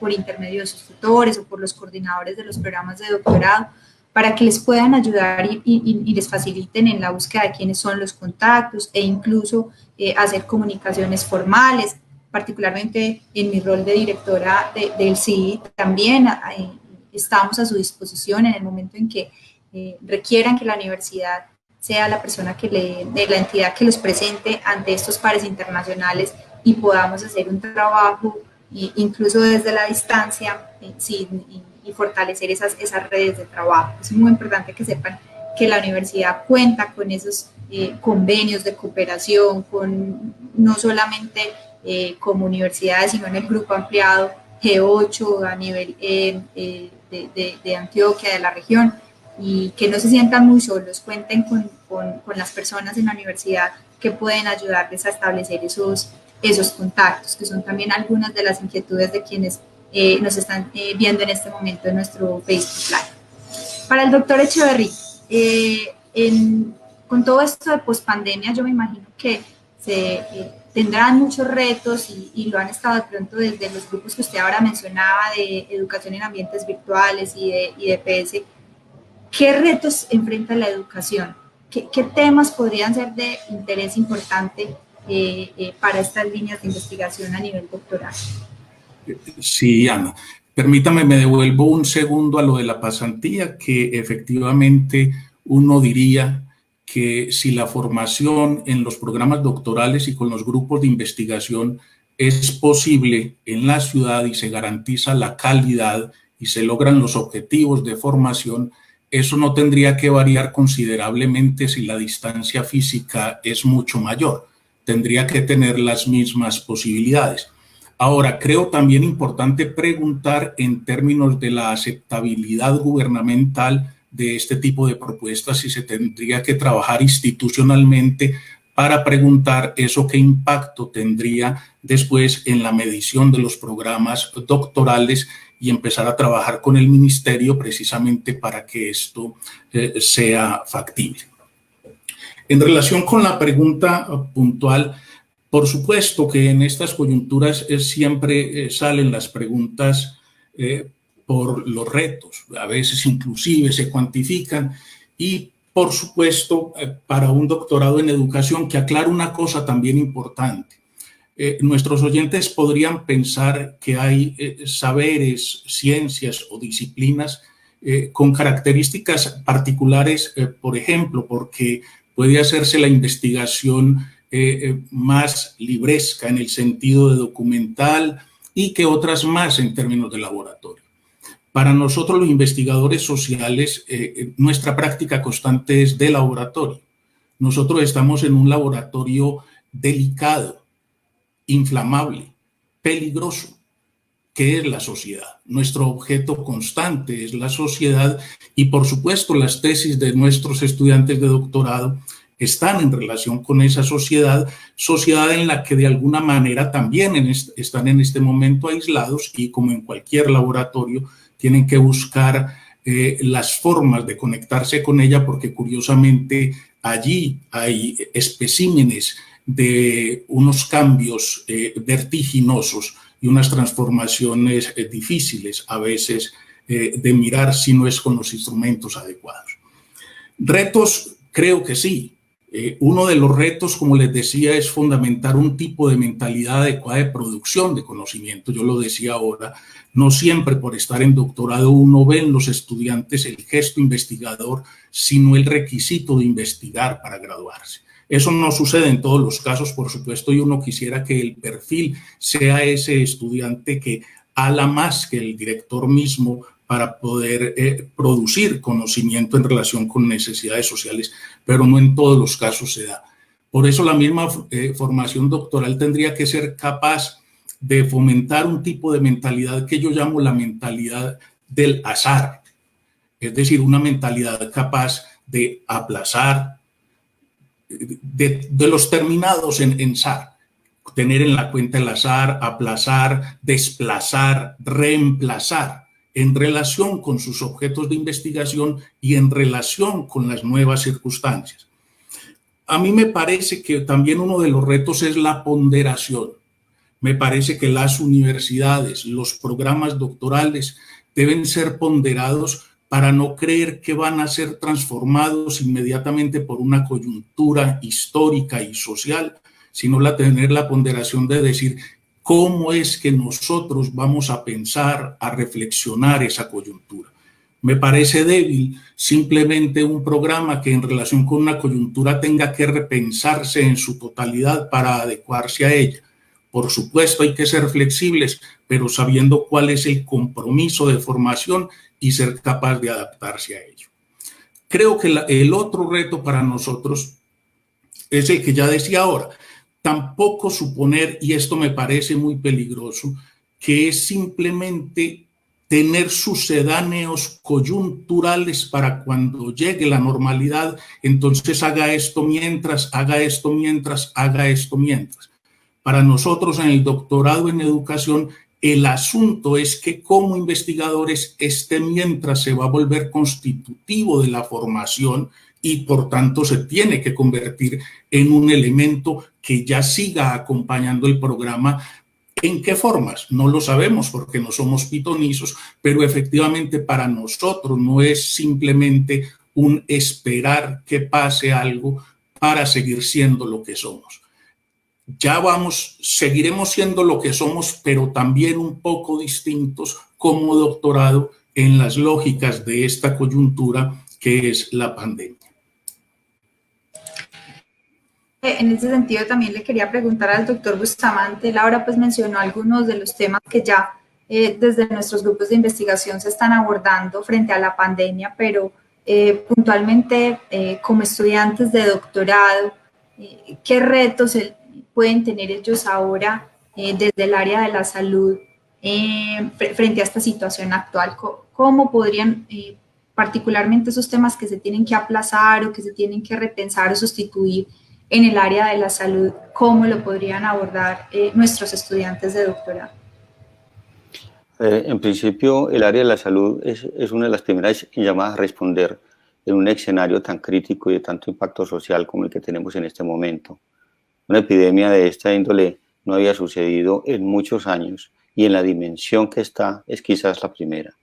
por intermedio de sus tutores o por los coordinadores de los programas de doctorado, para que les puedan ayudar y les faciliten en la búsqueda de quiénes son los contactos e incluso hacer comunicaciones formales. Particularmente en mi rol de directora del CIDI también estamos a su disposición en el momento en que requieran que la universidad sea la persona de la entidad que los presente ante estos pares internacionales y podamos hacer un trabajo incluso desde la distancia y fortalecer esas redes de trabajo. Es muy importante que sepan que la universidad cuenta con esos convenios de cooperación, no solamente como universidades, sino en el grupo ampliado G8 a nivel de Antioquia, de la región, y que no se sientan muy solos, cuenten con las personas en la universidad que pueden ayudarles a establecer esos contactos, que son también algunas de las inquietudes de quienes nos están viendo en este momento en nuestro Facebook Live. Para el doctor Echeverry, con todo esto de pospandemia, yo me imagino que tendrán muchos retos y lo han estado de pronto desde los grupos que usted ahora mencionaba de educación en ambientes virtuales y de PS. ¿Qué retos enfrenta la educación? ¿Qué temas podrían ser de interés importante para estas líneas de investigación a nivel doctoral? Sí, Ana. Permítame, me devuelvo un segundo a lo de la pasantía, que efectivamente uno diría que si la formación en los programas doctorales y con los grupos de investigación es posible en la ciudad y se garantiza la calidad y se logran los objetivos de formación, eso no tendría que variar considerablemente si la distancia física es mucho mayor. Tendría que tener las mismas posibilidades. Ahora, creo también importante preguntar en términos de la aceptabilidad gubernamental de este tipo de propuestas si se tendría que trabajar institucionalmente para preguntar eso qué impacto tendría después en la medición de los programas doctorales y empezar a trabajar con el ministerio precisamente para que esto sea factible. En relación con la pregunta puntual, por supuesto que en estas coyunturas siempre salen las preguntas por los retos, a veces inclusive se cuantifican y por supuesto para un doctorado en educación, que aclaro una cosa también importante. Nuestros oyentes podrían pensar que hay saberes, ciencias o disciplinas con características particulares, por ejemplo, porque puede hacerse la investigación más libresca en el sentido de documental y que otras más en términos de laboratorio. Para nosotros los investigadores sociales, nuestra práctica constante es de laboratorio. Nosotros estamos en un laboratorio delicado, inflamable, peligroso, que es la sociedad. Nuestro objeto constante es la sociedad y, por supuesto, las tesis de nuestros estudiantes de doctorado están en relación con esa sociedad en la que de alguna manera también están en este momento aislados y, como en cualquier laboratorio, tienen que buscar las formas de conectarse con ella porque curiosamente allí hay especímenes de unos cambios vertiginosos y unas transformaciones difíciles a veces de mirar si no es con los instrumentos adecuados. Retos, creo que sí. Uno de los retos, como les decía, es fundamentar un tipo de mentalidad adecuada de producción de conocimiento. Yo lo decía ahora, no siempre por estar en doctorado uno ve en los estudiantes el gesto investigador, sino el requisito de investigar para graduarse. Eso no sucede en todos los casos, por supuesto, y uno quisiera que el perfil sea ese estudiante que ala más que el director mismo para poder producir conocimiento en relación con necesidades sociales, pero no en todos los casos se da. Por eso la misma formación doctoral tendría que ser capaz de fomentar un tipo de mentalidad que yo llamo la mentalidad del azar, es decir, una mentalidad capaz de aplazar, de los terminados en SAR, tener en la cuenta el azar, aplazar, desplazar, reemplazar en relación con sus objetos de investigación y en relación con las nuevas circunstancias. A mí me parece que también uno de los retos es la ponderación. Me parece que las universidades, los programas doctorales deben ser ponderados para no creer que van a ser transformados inmediatamente por una coyuntura histórica y social, sino tener la ponderación de decir cómo es que nosotros vamos a pensar, a reflexionar esa coyuntura. Me parece débil simplemente un programa que en relación con una coyuntura tenga que repensarse en su totalidad para adecuarse a ella. Por supuesto, hay que ser flexibles, pero sabiendo cuál es el compromiso de formación y ser capaz de adaptarse a ello. Creo que el otro reto para nosotros es el que ya decía ahora. Tampoco suponer, y esto me parece muy peligroso, que es simplemente tener sucedáneos coyunturales para cuando llegue la normalidad, entonces haga esto mientras, haga esto mientras, haga esto mientras. Para nosotros en el doctorado en educación, el asunto es que como investigadores este mientras se va a volver constitutivo de la formación y por tanto se tiene que convertir en un elemento que ya siga acompañando el programa. ¿En qué formas? No lo sabemos porque no somos pitonizos, pero efectivamente para nosotros no es simplemente un esperar que pase algo para seguir siendo lo que somos. Seguiremos siendo lo que somos, pero también un poco distintos como doctorado en las lógicas de esta coyuntura que es la pandemia. En ese sentido también le quería preguntar al doctor Bustamante. Él ahora pues mencionó algunos de los temas que ya desde nuestros grupos de investigación se están abordando frente a la pandemia, pero puntualmente como estudiantes de doctorado, ¿qué retos pueden tener ellos ahora desde el área de la salud frente a esta situación actual? ¿Cómo podrían, particularmente esos temas que se tienen que aplazar o que se tienen que repensar o sustituir en el área de la salud, cómo lo podrían abordar nuestros estudiantes de doctorado? En principio, el área de la salud es una de las primeras llamadas a responder en un escenario tan crítico y de tanto impacto social como el que tenemos en este momento. Una epidemia de esta índole no había sucedido en muchos años y en la dimensión que está es quizás la primera.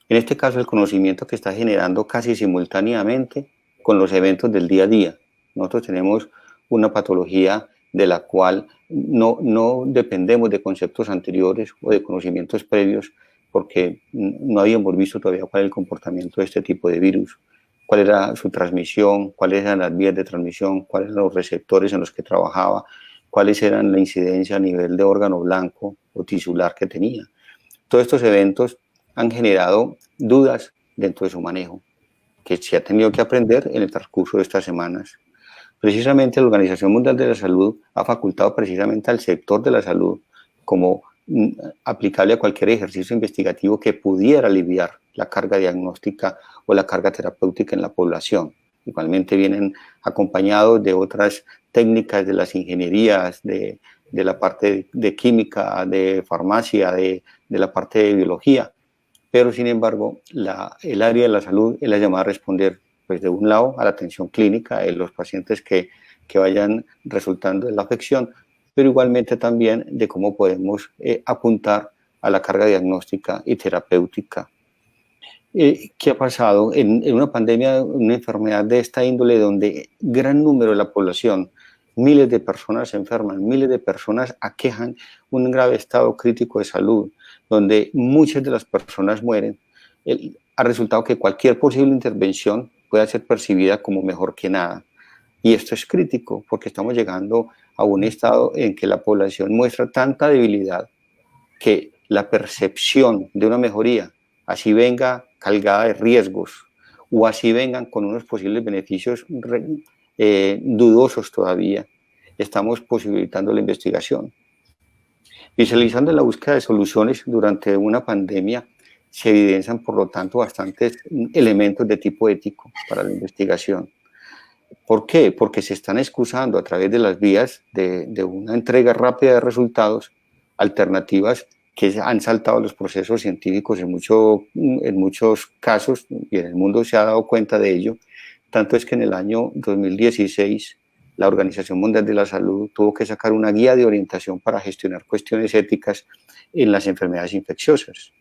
En este caso, el conocimiento que está generando casi simultáneamente con los eventos del día a día. Nosotros tenemos una patología de la cual no dependemos de conceptos anteriores o de conocimientos previos porque no habíamos visto todavía cuál era el comportamiento de este tipo de virus, cuál era su transmisión, cuáles eran las vías de transmisión, cuáles eran los receptores en los que trabajaba, cuáles eran la incidencia a nivel de órgano blanco o tisular que tenía. Todos estos eventos han generado dudas dentro de su manejo, que se ha tenido que aprender en el transcurso de estas semanas. Precisamente la Organización Mundial de la Salud ha facultado precisamente al sector de la salud como aplicable a cualquier ejercicio investigativo que pudiera aliviar la carga diagnóstica o la carga terapéutica en la población. Igualmente vienen acompañados de otras técnicas de las ingenierías, de la parte de química, de farmacia, de la parte de biología. Pero sin embargo, el área de la salud es la llamada a responder, pues de un lado, a la atención clínica de los pacientes que vayan resultando de la afección, pero igualmente también de cómo podemos apuntar a la carga diagnóstica y terapéutica. ¿Qué ha pasado? En una pandemia, una enfermedad de esta índole, donde gran número de la población, miles de personas se enferman, miles de personas aquejan un grave estado crítico de salud, donde muchas de las personas mueren, ha resultado que cualquier posible intervención pueda ser percibida como mejor que nada. Y esto es crítico porque estamos llegando a un estado en que la población muestra tanta debilidad que la percepción de una mejoría, así venga cargada de riesgos o así vengan con unos posibles beneficios dudosos todavía, estamos posibilitando la investigación. Visualizando la búsqueda de soluciones durante una pandemia, se evidencian, por lo tanto, bastantes elementos de tipo ético para la investigación. ¿Por qué? Porque se están excusando a través de las vías de una entrega rápida de resultados alternativas que han saltado los procesos científicos en muchos casos, y en el mundo se ha dado cuenta de ello. Tanto es que en el año 2016 la Organización Mundial de la Salud tuvo que sacar una guía de orientación para gestionar cuestiones éticas en las enfermedades infecciosas.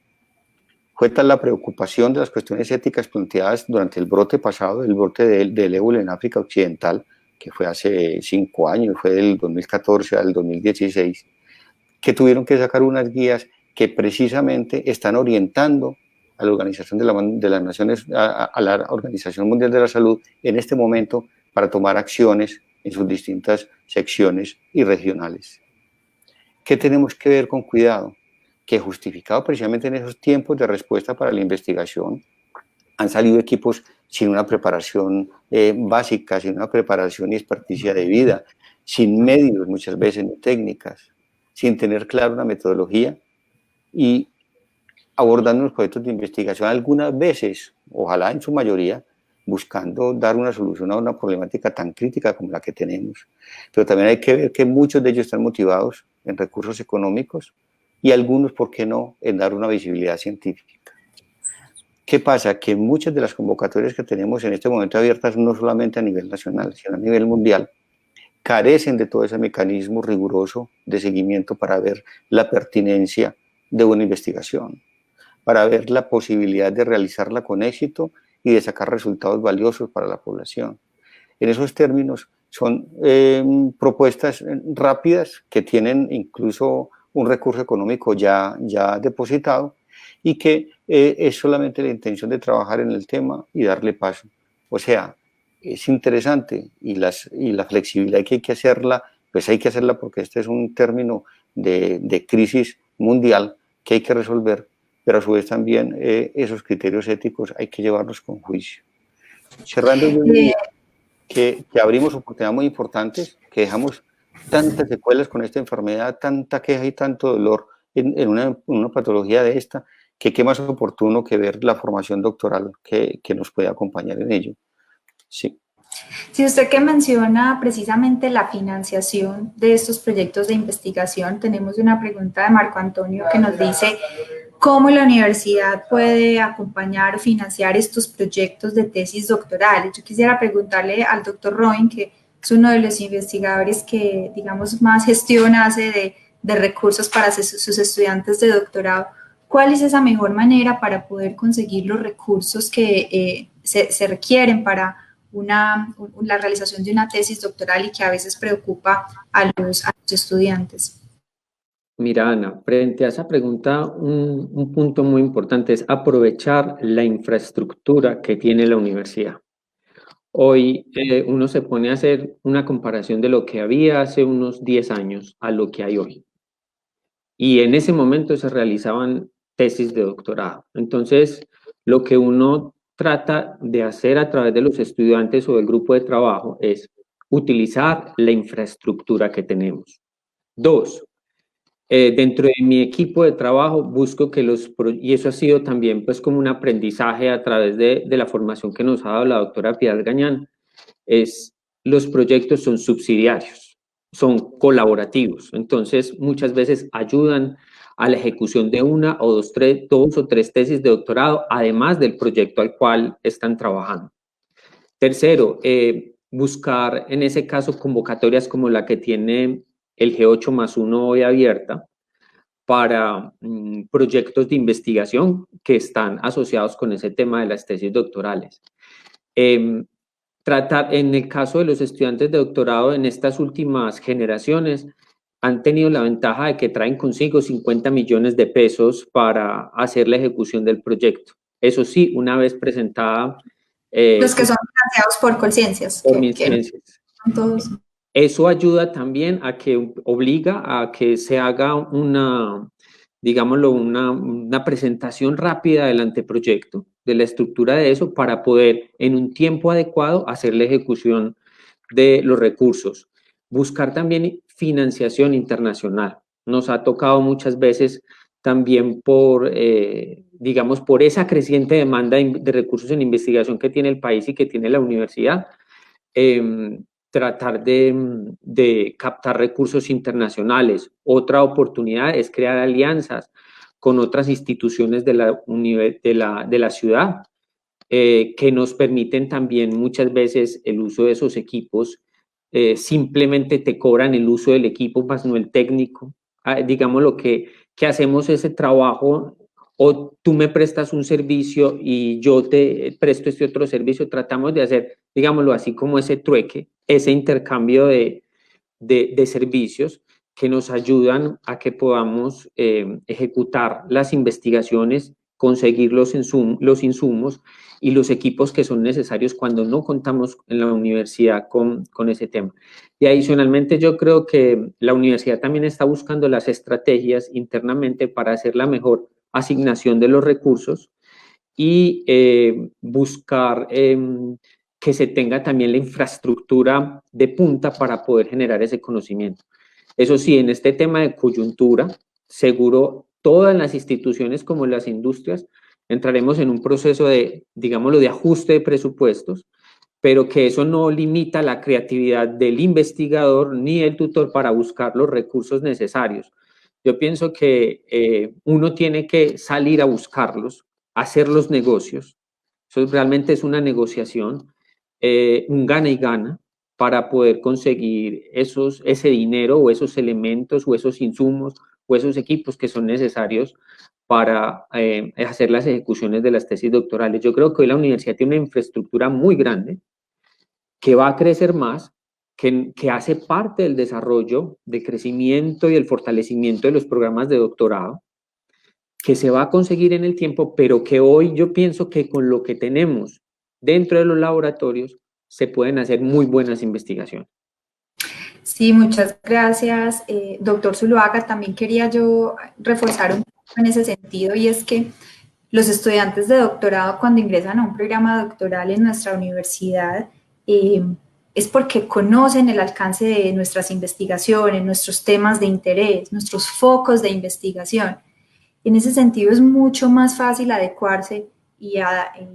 Fue tal la preocupación de las cuestiones éticas planteadas durante el brote pasado, el brote del ébola en África Occidental, que fue hace 5 años, fue del 2014 al 2016, que tuvieron que sacar unas guías que precisamente están orientando a la Organización de las Naciones, a la Organización Mundial de la Salud en este momento para tomar acciones en sus distintas secciones y regionales. ¿Qué tenemos que ver con cuidado? Que justificado precisamente en esos tiempos de respuesta para la investigación, han salido equipos sin una preparación básica, sin una preparación y experticia debida, sin medios muchas veces ni técnicas, sin tener clara una metodología, y abordando los proyectos de investigación algunas veces, ojalá en su mayoría, buscando dar una solución a una problemática tan crítica como la que tenemos. Pero también hay que ver que muchos de ellos están motivados en recursos económicos y algunos, ¿por qué no?, en dar una visibilidad científica. ¿Qué pasa? Que muchas de las convocatorias que tenemos en este momento abiertas, no solamente a nivel nacional, sino a nivel mundial, carecen de todo ese mecanismo riguroso de seguimiento para ver la pertinencia de una investigación, para ver la posibilidad de realizarla con éxito y de sacar resultados valiosos para la población. En esos términos, son propuestas rápidas que tienen incluso un recurso económico ya depositado y que es solamente la intención de trabajar en el tema y darle paso. O sea, es interesante y la flexibilidad que hay que hacerla, pues hay que hacerla porque este es un término de crisis mundial que hay que resolver, pero a su vez también esos criterios éticos hay que llevarlos con juicio. Cerrando, yo diría que abrimos oportunidades muy importantes, que dejamos tantas secuelas con esta enfermedad, tanta queja y tanto dolor en una patología de esta, que qué más oportuno que ver la formación doctoral que nos puede acompañar en ello. Sí. Si usted que menciona precisamente la financiación de estos proyectos de investigación, tenemos una pregunta de Marco Antonio que nos dice cómo la universidad puede acompañar o financiar estos proyectos de tesis doctorales. Yo quisiera preguntarle al doctor Roin, que es uno de los investigadores que, digamos, más gestión hace de recursos para sus estudiantes de doctorado, ¿cuál es esa mejor manera para poder conseguir los recursos que se requieren para la realización de una tesis doctoral y que a veces preocupa a los estudiantes? Mira, Ana, frente a esa pregunta, un punto muy importante es aprovechar la infraestructura que tiene la universidad. Hoy uno se pone a hacer una comparación de lo que había hace unos 10 años a lo que hay hoy. Y en ese momento se realizaban tesis de doctorado. Entonces, lo que uno trata de hacer a través de los estudiantes o del grupo de trabajo es utilizar la infraestructura que tenemos. Dos, dentro de mi equipo de trabajo busco que y eso ha sido también pues como un aprendizaje a través de la formación que nos ha dado la doctora Piedad Gañán, los proyectos son subsidiarios, son colaborativos, entonces muchas veces ayudan a la ejecución de una o dos o tres tesis de doctorado, además del proyecto al cual están trabajando. Tercero, buscar en ese caso convocatorias como la que tiene el G8+1 hoy abierta para proyectos de investigación que están asociados con ese tema de las tesis doctorales. En el caso de los estudiantes de doctorado en estas últimas generaciones, han tenido la ventaja de que traen consigo 50 millones de pesos para hacer la ejecución del proyecto. Eso sí, una vez presentada... los que son financiados por Colciencias. Por mis ciencias. Todos. Eso ayuda también a que obliga a que se haga una presentación rápida del anteproyecto, de la estructura de eso, para poder en un tiempo adecuado hacer la ejecución de los recursos. Buscar también financiación internacional. Nos ha tocado muchas veces también por esa creciente demanda de recursos en investigación que tiene el país y que tiene la universidad, tratar de captar recursos internacionales. Otra oportunidad es crear alianzas con otras instituciones de la ciudad que nos permiten también muchas veces el uso de esos equipos. Simplemente te cobran el uso del equipo, más no el técnico. Digamos lo que hacemos ese trabajo, o tú me prestas un servicio y yo te presto este otro servicio. Tratamos de hacer, digámoslo así, como ese trueque, ese intercambio de servicios que nos ayudan a que podamos ejecutar las investigaciones, conseguir los insumos y los equipos que son necesarios cuando no contamos en la universidad con ese tema. Y adicionalmente yo creo que la universidad también está buscando las estrategias internamente para hacer la mejor asignación de los recursos y buscar que se tenga también la infraestructura de punta para poder generar ese conocimiento. Eso sí, en este tema de coyuntura, seguro todas las instituciones como las industrias, entraremos en un proceso de, digámoslo, de ajuste de presupuestos, pero que eso no limita la creatividad del investigador ni del tutor para buscar los recursos necesarios. Yo pienso que uno tiene que salir a buscarlos, hacer los negocios. Eso realmente es una negociación, un gana y gana para poder conseguir ese dinero o esos elementos o esos insumos o esos equipos que son necesarios para hacer las ejecuciones de las tesis doctorales. Yo creo que hoy la universidad tiene una infraestructura muy grande que va a crecer más, que hace parte del desarrollo, del crecimiento y del fortalecimiento de los programas de doctorado, que se va a conseguir en el tiempo, pero que hoy yo pienso que con lo que tenemos dentro de los laboratorios se pueden hacer muy buenas investigaciones. Sí, muchas gracias, doctor Zuluaga. También quería yo reforzar un poco en ese sentido, y es que los estudiantes de doctorado, cuando ingresan a un programa doctoral en nuestra universidad, es porque conocen el alcance de nuestras investigaciones, nuestros temas de interés, nuestros focos de investigación. En ese sentido es mucho más fácil adecuarse y,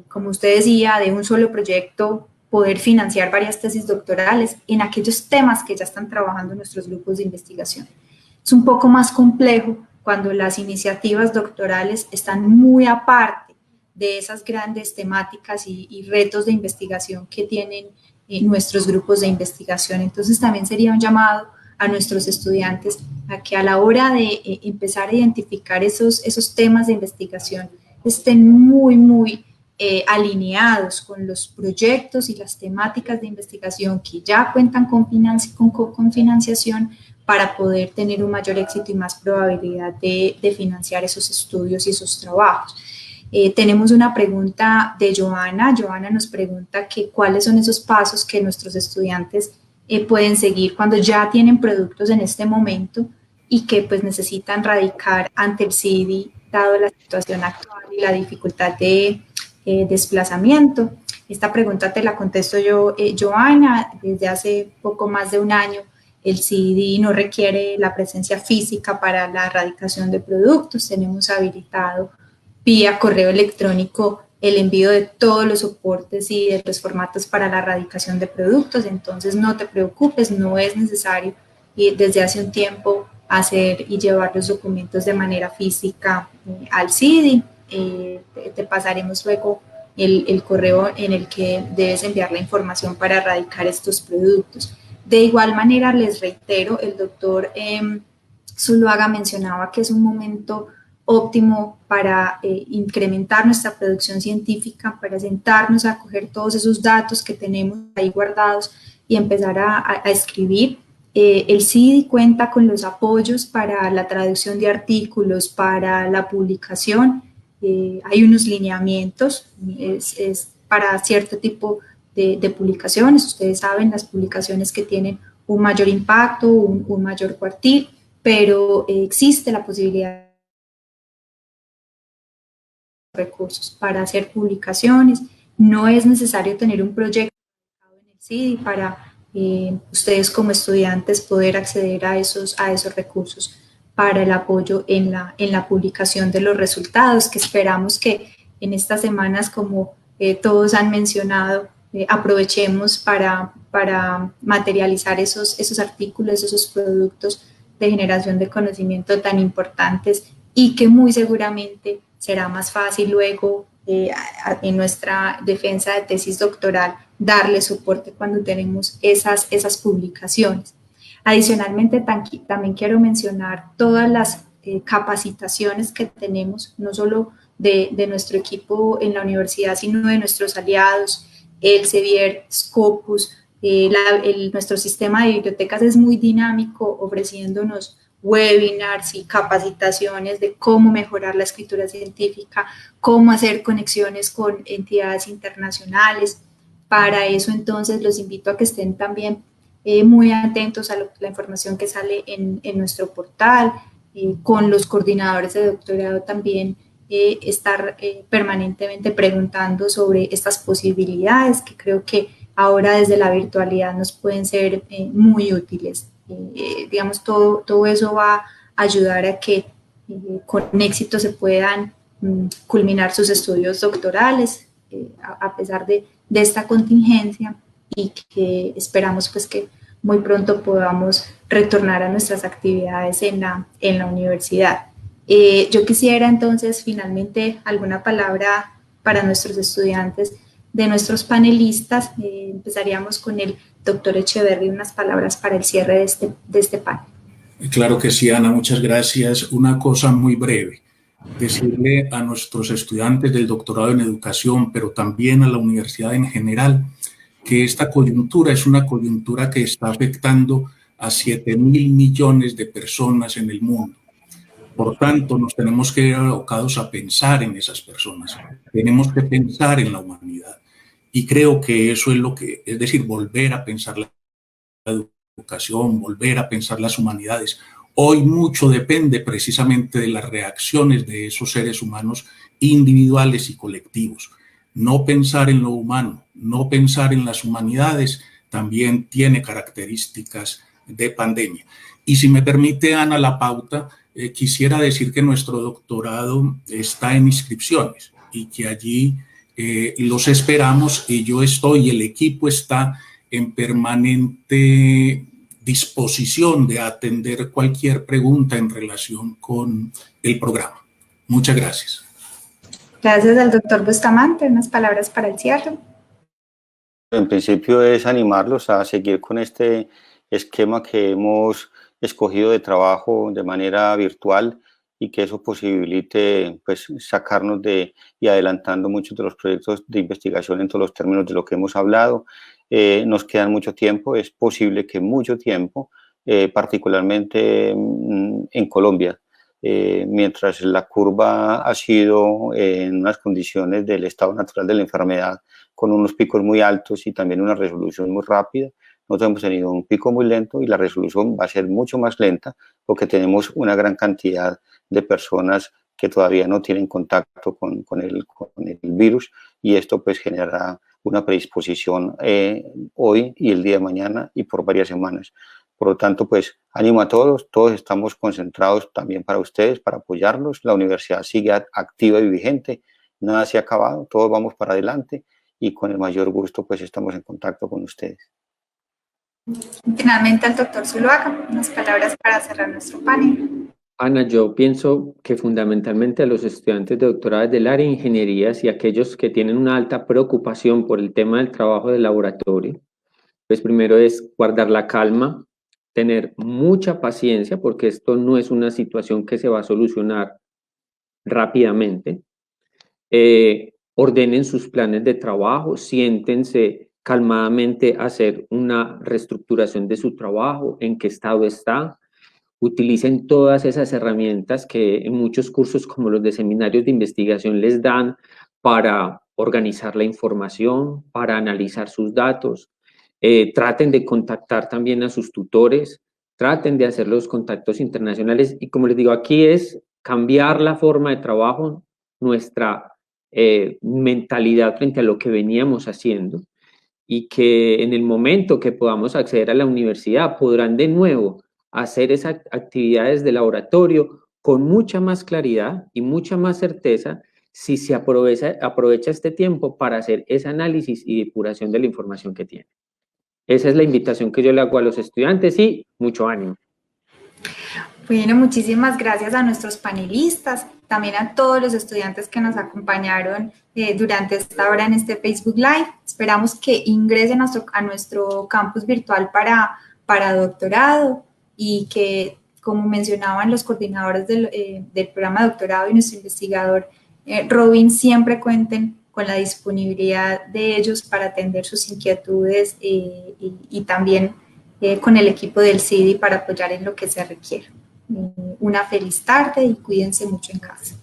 como usted decía, de un solo proyecto poder financiar varias tesis doctorales en aquellos temas que ya están trabajando nuestros grupos de investigación. Es un poco más complejo cuando las iniciativas doctorales están muy aparte de esas grandes temáticas y retos de investigación que tienen nuestros grupos de investigación. Entonces también sería un llamado a nuestros estudiantes a que a la hora de empezar a identificar esos temas de investigación estén muy alineados con los proyectos y las temáticas de investigación que ya cuentan con financiación para poder tener un mayor éxito y más probabilidad de financiar esos estudios y esos trabajos. Tenemos una pregunta de Joana. Joana nos pregunta que cuáles son esos pasos que nuestros estudiantes pueden seguir cuando ya tienen productos en este momento y que pues necesitan radicar ante el CIDI dado la situación actual y la dificultad de desplazamiento. Esta pregunta te la contesto yo, Joana. Desde hace poco más de un año el CIDI no requiere la presencia física para la erradicación de productos. Tenemos habilitado vía correo electrónico el envío de todos los soportes y de los formatos para la erradicación de productos. Entonces no te preocupes, no es necesario desde hace un tiempo hacer y llevar los documentos de manera física al CIDI. Te pasaremos luego el correo en el que debes enviar la información para erradicar estos productos. De igual manera, les reitero, el doctor Zuluaga mencionaba que es un momento óptimo para incrementar nuestra producción científica, para sentarnos a coger todos esos datos que tenemos ahí guardados y empezar a escribir. El CIDI cuenta con los apoyos para la traducción de artículos, para la publicación. Hay unos lineamientos, es para cierto tipo de publicaciones. Ustedes saben, las publicaciones que tienen un mayor impacto, un mayor cuartil, pero existe la posibilidad de recursos para hacer publicaciones. No es necesario tener un proyecto en el CIDI para ustedes como estudiantes poder acceder a esos recursos para el apoyo en la publicación de los resultados, que esperamos que en estas semanas, como todos han mencionado, aprovechemos para materializar esos artículos, esos productos de generación de conocimiento tan importantes, y que muy seguramente será más fácil luego en nuestra defensa de tesis doctoral darle soporte cuando tenemos esas publicaciones. Adicionalmente, también quiero mencionar todas las capacitaciones que tenemos, no solo de nuestro equipo en la universidad, sino de nuestros aliados, Elsevier, Scopus. Nuestro sistema de bibliotecas es muy dinámico, ofreciéndonos webinars y capacitaciones de cómo mejorar la escritura científica, cómo hacer conexiones con entidades internacionales. Para eso, entonces, los invito a que estén también muy atentos a la información que sale en nuestro portal, con los coordinadores de doctorado también estar permanentemente preguntando sobre estas posibilidades, que creo que ahora desde la virtualidad nos pueden ser muy útiles. Digamos, todo eso va a ayudar a que con éxito se puedan culminar sus estudios doctorales a pesar de esta contingencia, y que esperamos pues que muy pronto podamos retornar a nuestras actividades en la universidad. Yo quisiera entonces finalmente alguna palabra para nuestros estudiantes, de nuestros panelistas. Empezaríamos con el doctor Echeverry, unas palabras para el cierre de este panel. Claro que sí, Ana, muchas gracias. Una cosa muy breve, decirle a nuestros estudiantes del doctorado en educación, pero también a la universidad en general, que esta coyuntura es una coyuntura que está afectando a 7.000 millones de personas en el mundo. Por tanto, nos tenemos que ir abocados a pensar en esas personas, tenemos que pensar en la humanidad. Y creo que eso es lo que, es decir, volver a pensar la educación, volver a pensar las humanidades. Hoy mucho depende precisamente de las reacciones de esos seres humanos individuales y colectivos. No pensar en lo humano, no pensar en las humanidades, también tiene características de pandemia. Y si me permite, Ana, la pauta, quisiera decir que nuestro doctorado está en inscripciones y que allí los esperamos, y yo estoy, el equipo está en permanente disposición de atender cualquier pregunta en relación con el programa. Muchas gracias. Gracias al doctor Bustamante. Unas palabras para el cierre. En principio es animarlos a seguir con este esquema que hemos escogido de trabajo de manera virtual, y que eso posibilite pues sacarnos y adelantando muchos de los proyectos de investigación en todos los términos de lo que hemos hablado. Nos queda mucho tiempo, es posible que mucho tiempo, particularmente en Colombia, mientras la curva ha sido en unas condiciones del estado natural de la enfermedad, con unos picos muy altos y también una resolución muy rápida. Nosotros hemos tenido un pico muy lento y la resolución va a ser mucho más lenta, porque tenemos una gran cantidad de personas que todavía no tienen contacto con el virus, y esto pues generará una predisposición hoy y el día de mañana y por varias semanas. Por lo tanto, pues animo a todos estamos concentrados también para ustedes, para apoyarlos. La universidad sigue activa y vigente, nada se ha acabado, todos vamos para adelante, y con el mayor gusto pues estamos en contacto con ustedes. Finalmente, al doctor Zuluaga, unas palabras para cerrar nuestro panel. Ana, yo pienso que fundamentalmente a los estudiantes de doctorado del área de ingenierías y aquellos que tienen una alta preocupación por el tema del trabajo de laboratorio, pues primero es guardar la calma, tener mucha paciencia, porque esto no es una situación que se va a solucionar rápidamente. Ordenen sus planes de trabajo, siéntense calmadamente a hacer una reestructuración de su trabajo, en qué estado está. Utilicen todas esas herramientas que en muchos cursos como los de seminarios de investigación les dan para organizar la información, para analizar sus datos. Traten de contactar también a sus tutores, traten de hacer los contactos internacionales, y como les digo, aquí es cambiar la forma de trabajo, nuestra mentalidad frente a lo que veníamos haciendo, y que en el momento que podamos acceder a la universidad podrán de nuevo hacer esas actividades de laboratorio con mucha más claridad y mucha más certeza si se aprovecha este tiempo para hacer ese análisis y depuración de la información que tienen. Esa es la invitación que yo le hago a los estudiantes, y mucho ánimo. Bueno, muchísimas gracias a nuestros panelistas, también a todos los estudiantes que nos acompañaron durante esta hora en este Facebook Live. Esperamos que ingresen a nuestro campus virtual para doctorado, y que, como mencionaban los coordinadores del programa de doctorado y nuestro investigador Robin, siempre cuenten con la disponibilidad de ellos para atender sus inquietudes y también con el equipo del CIDI para apoyar en lo que se requiera. Una feliz tarde y cuídense mucho en casa.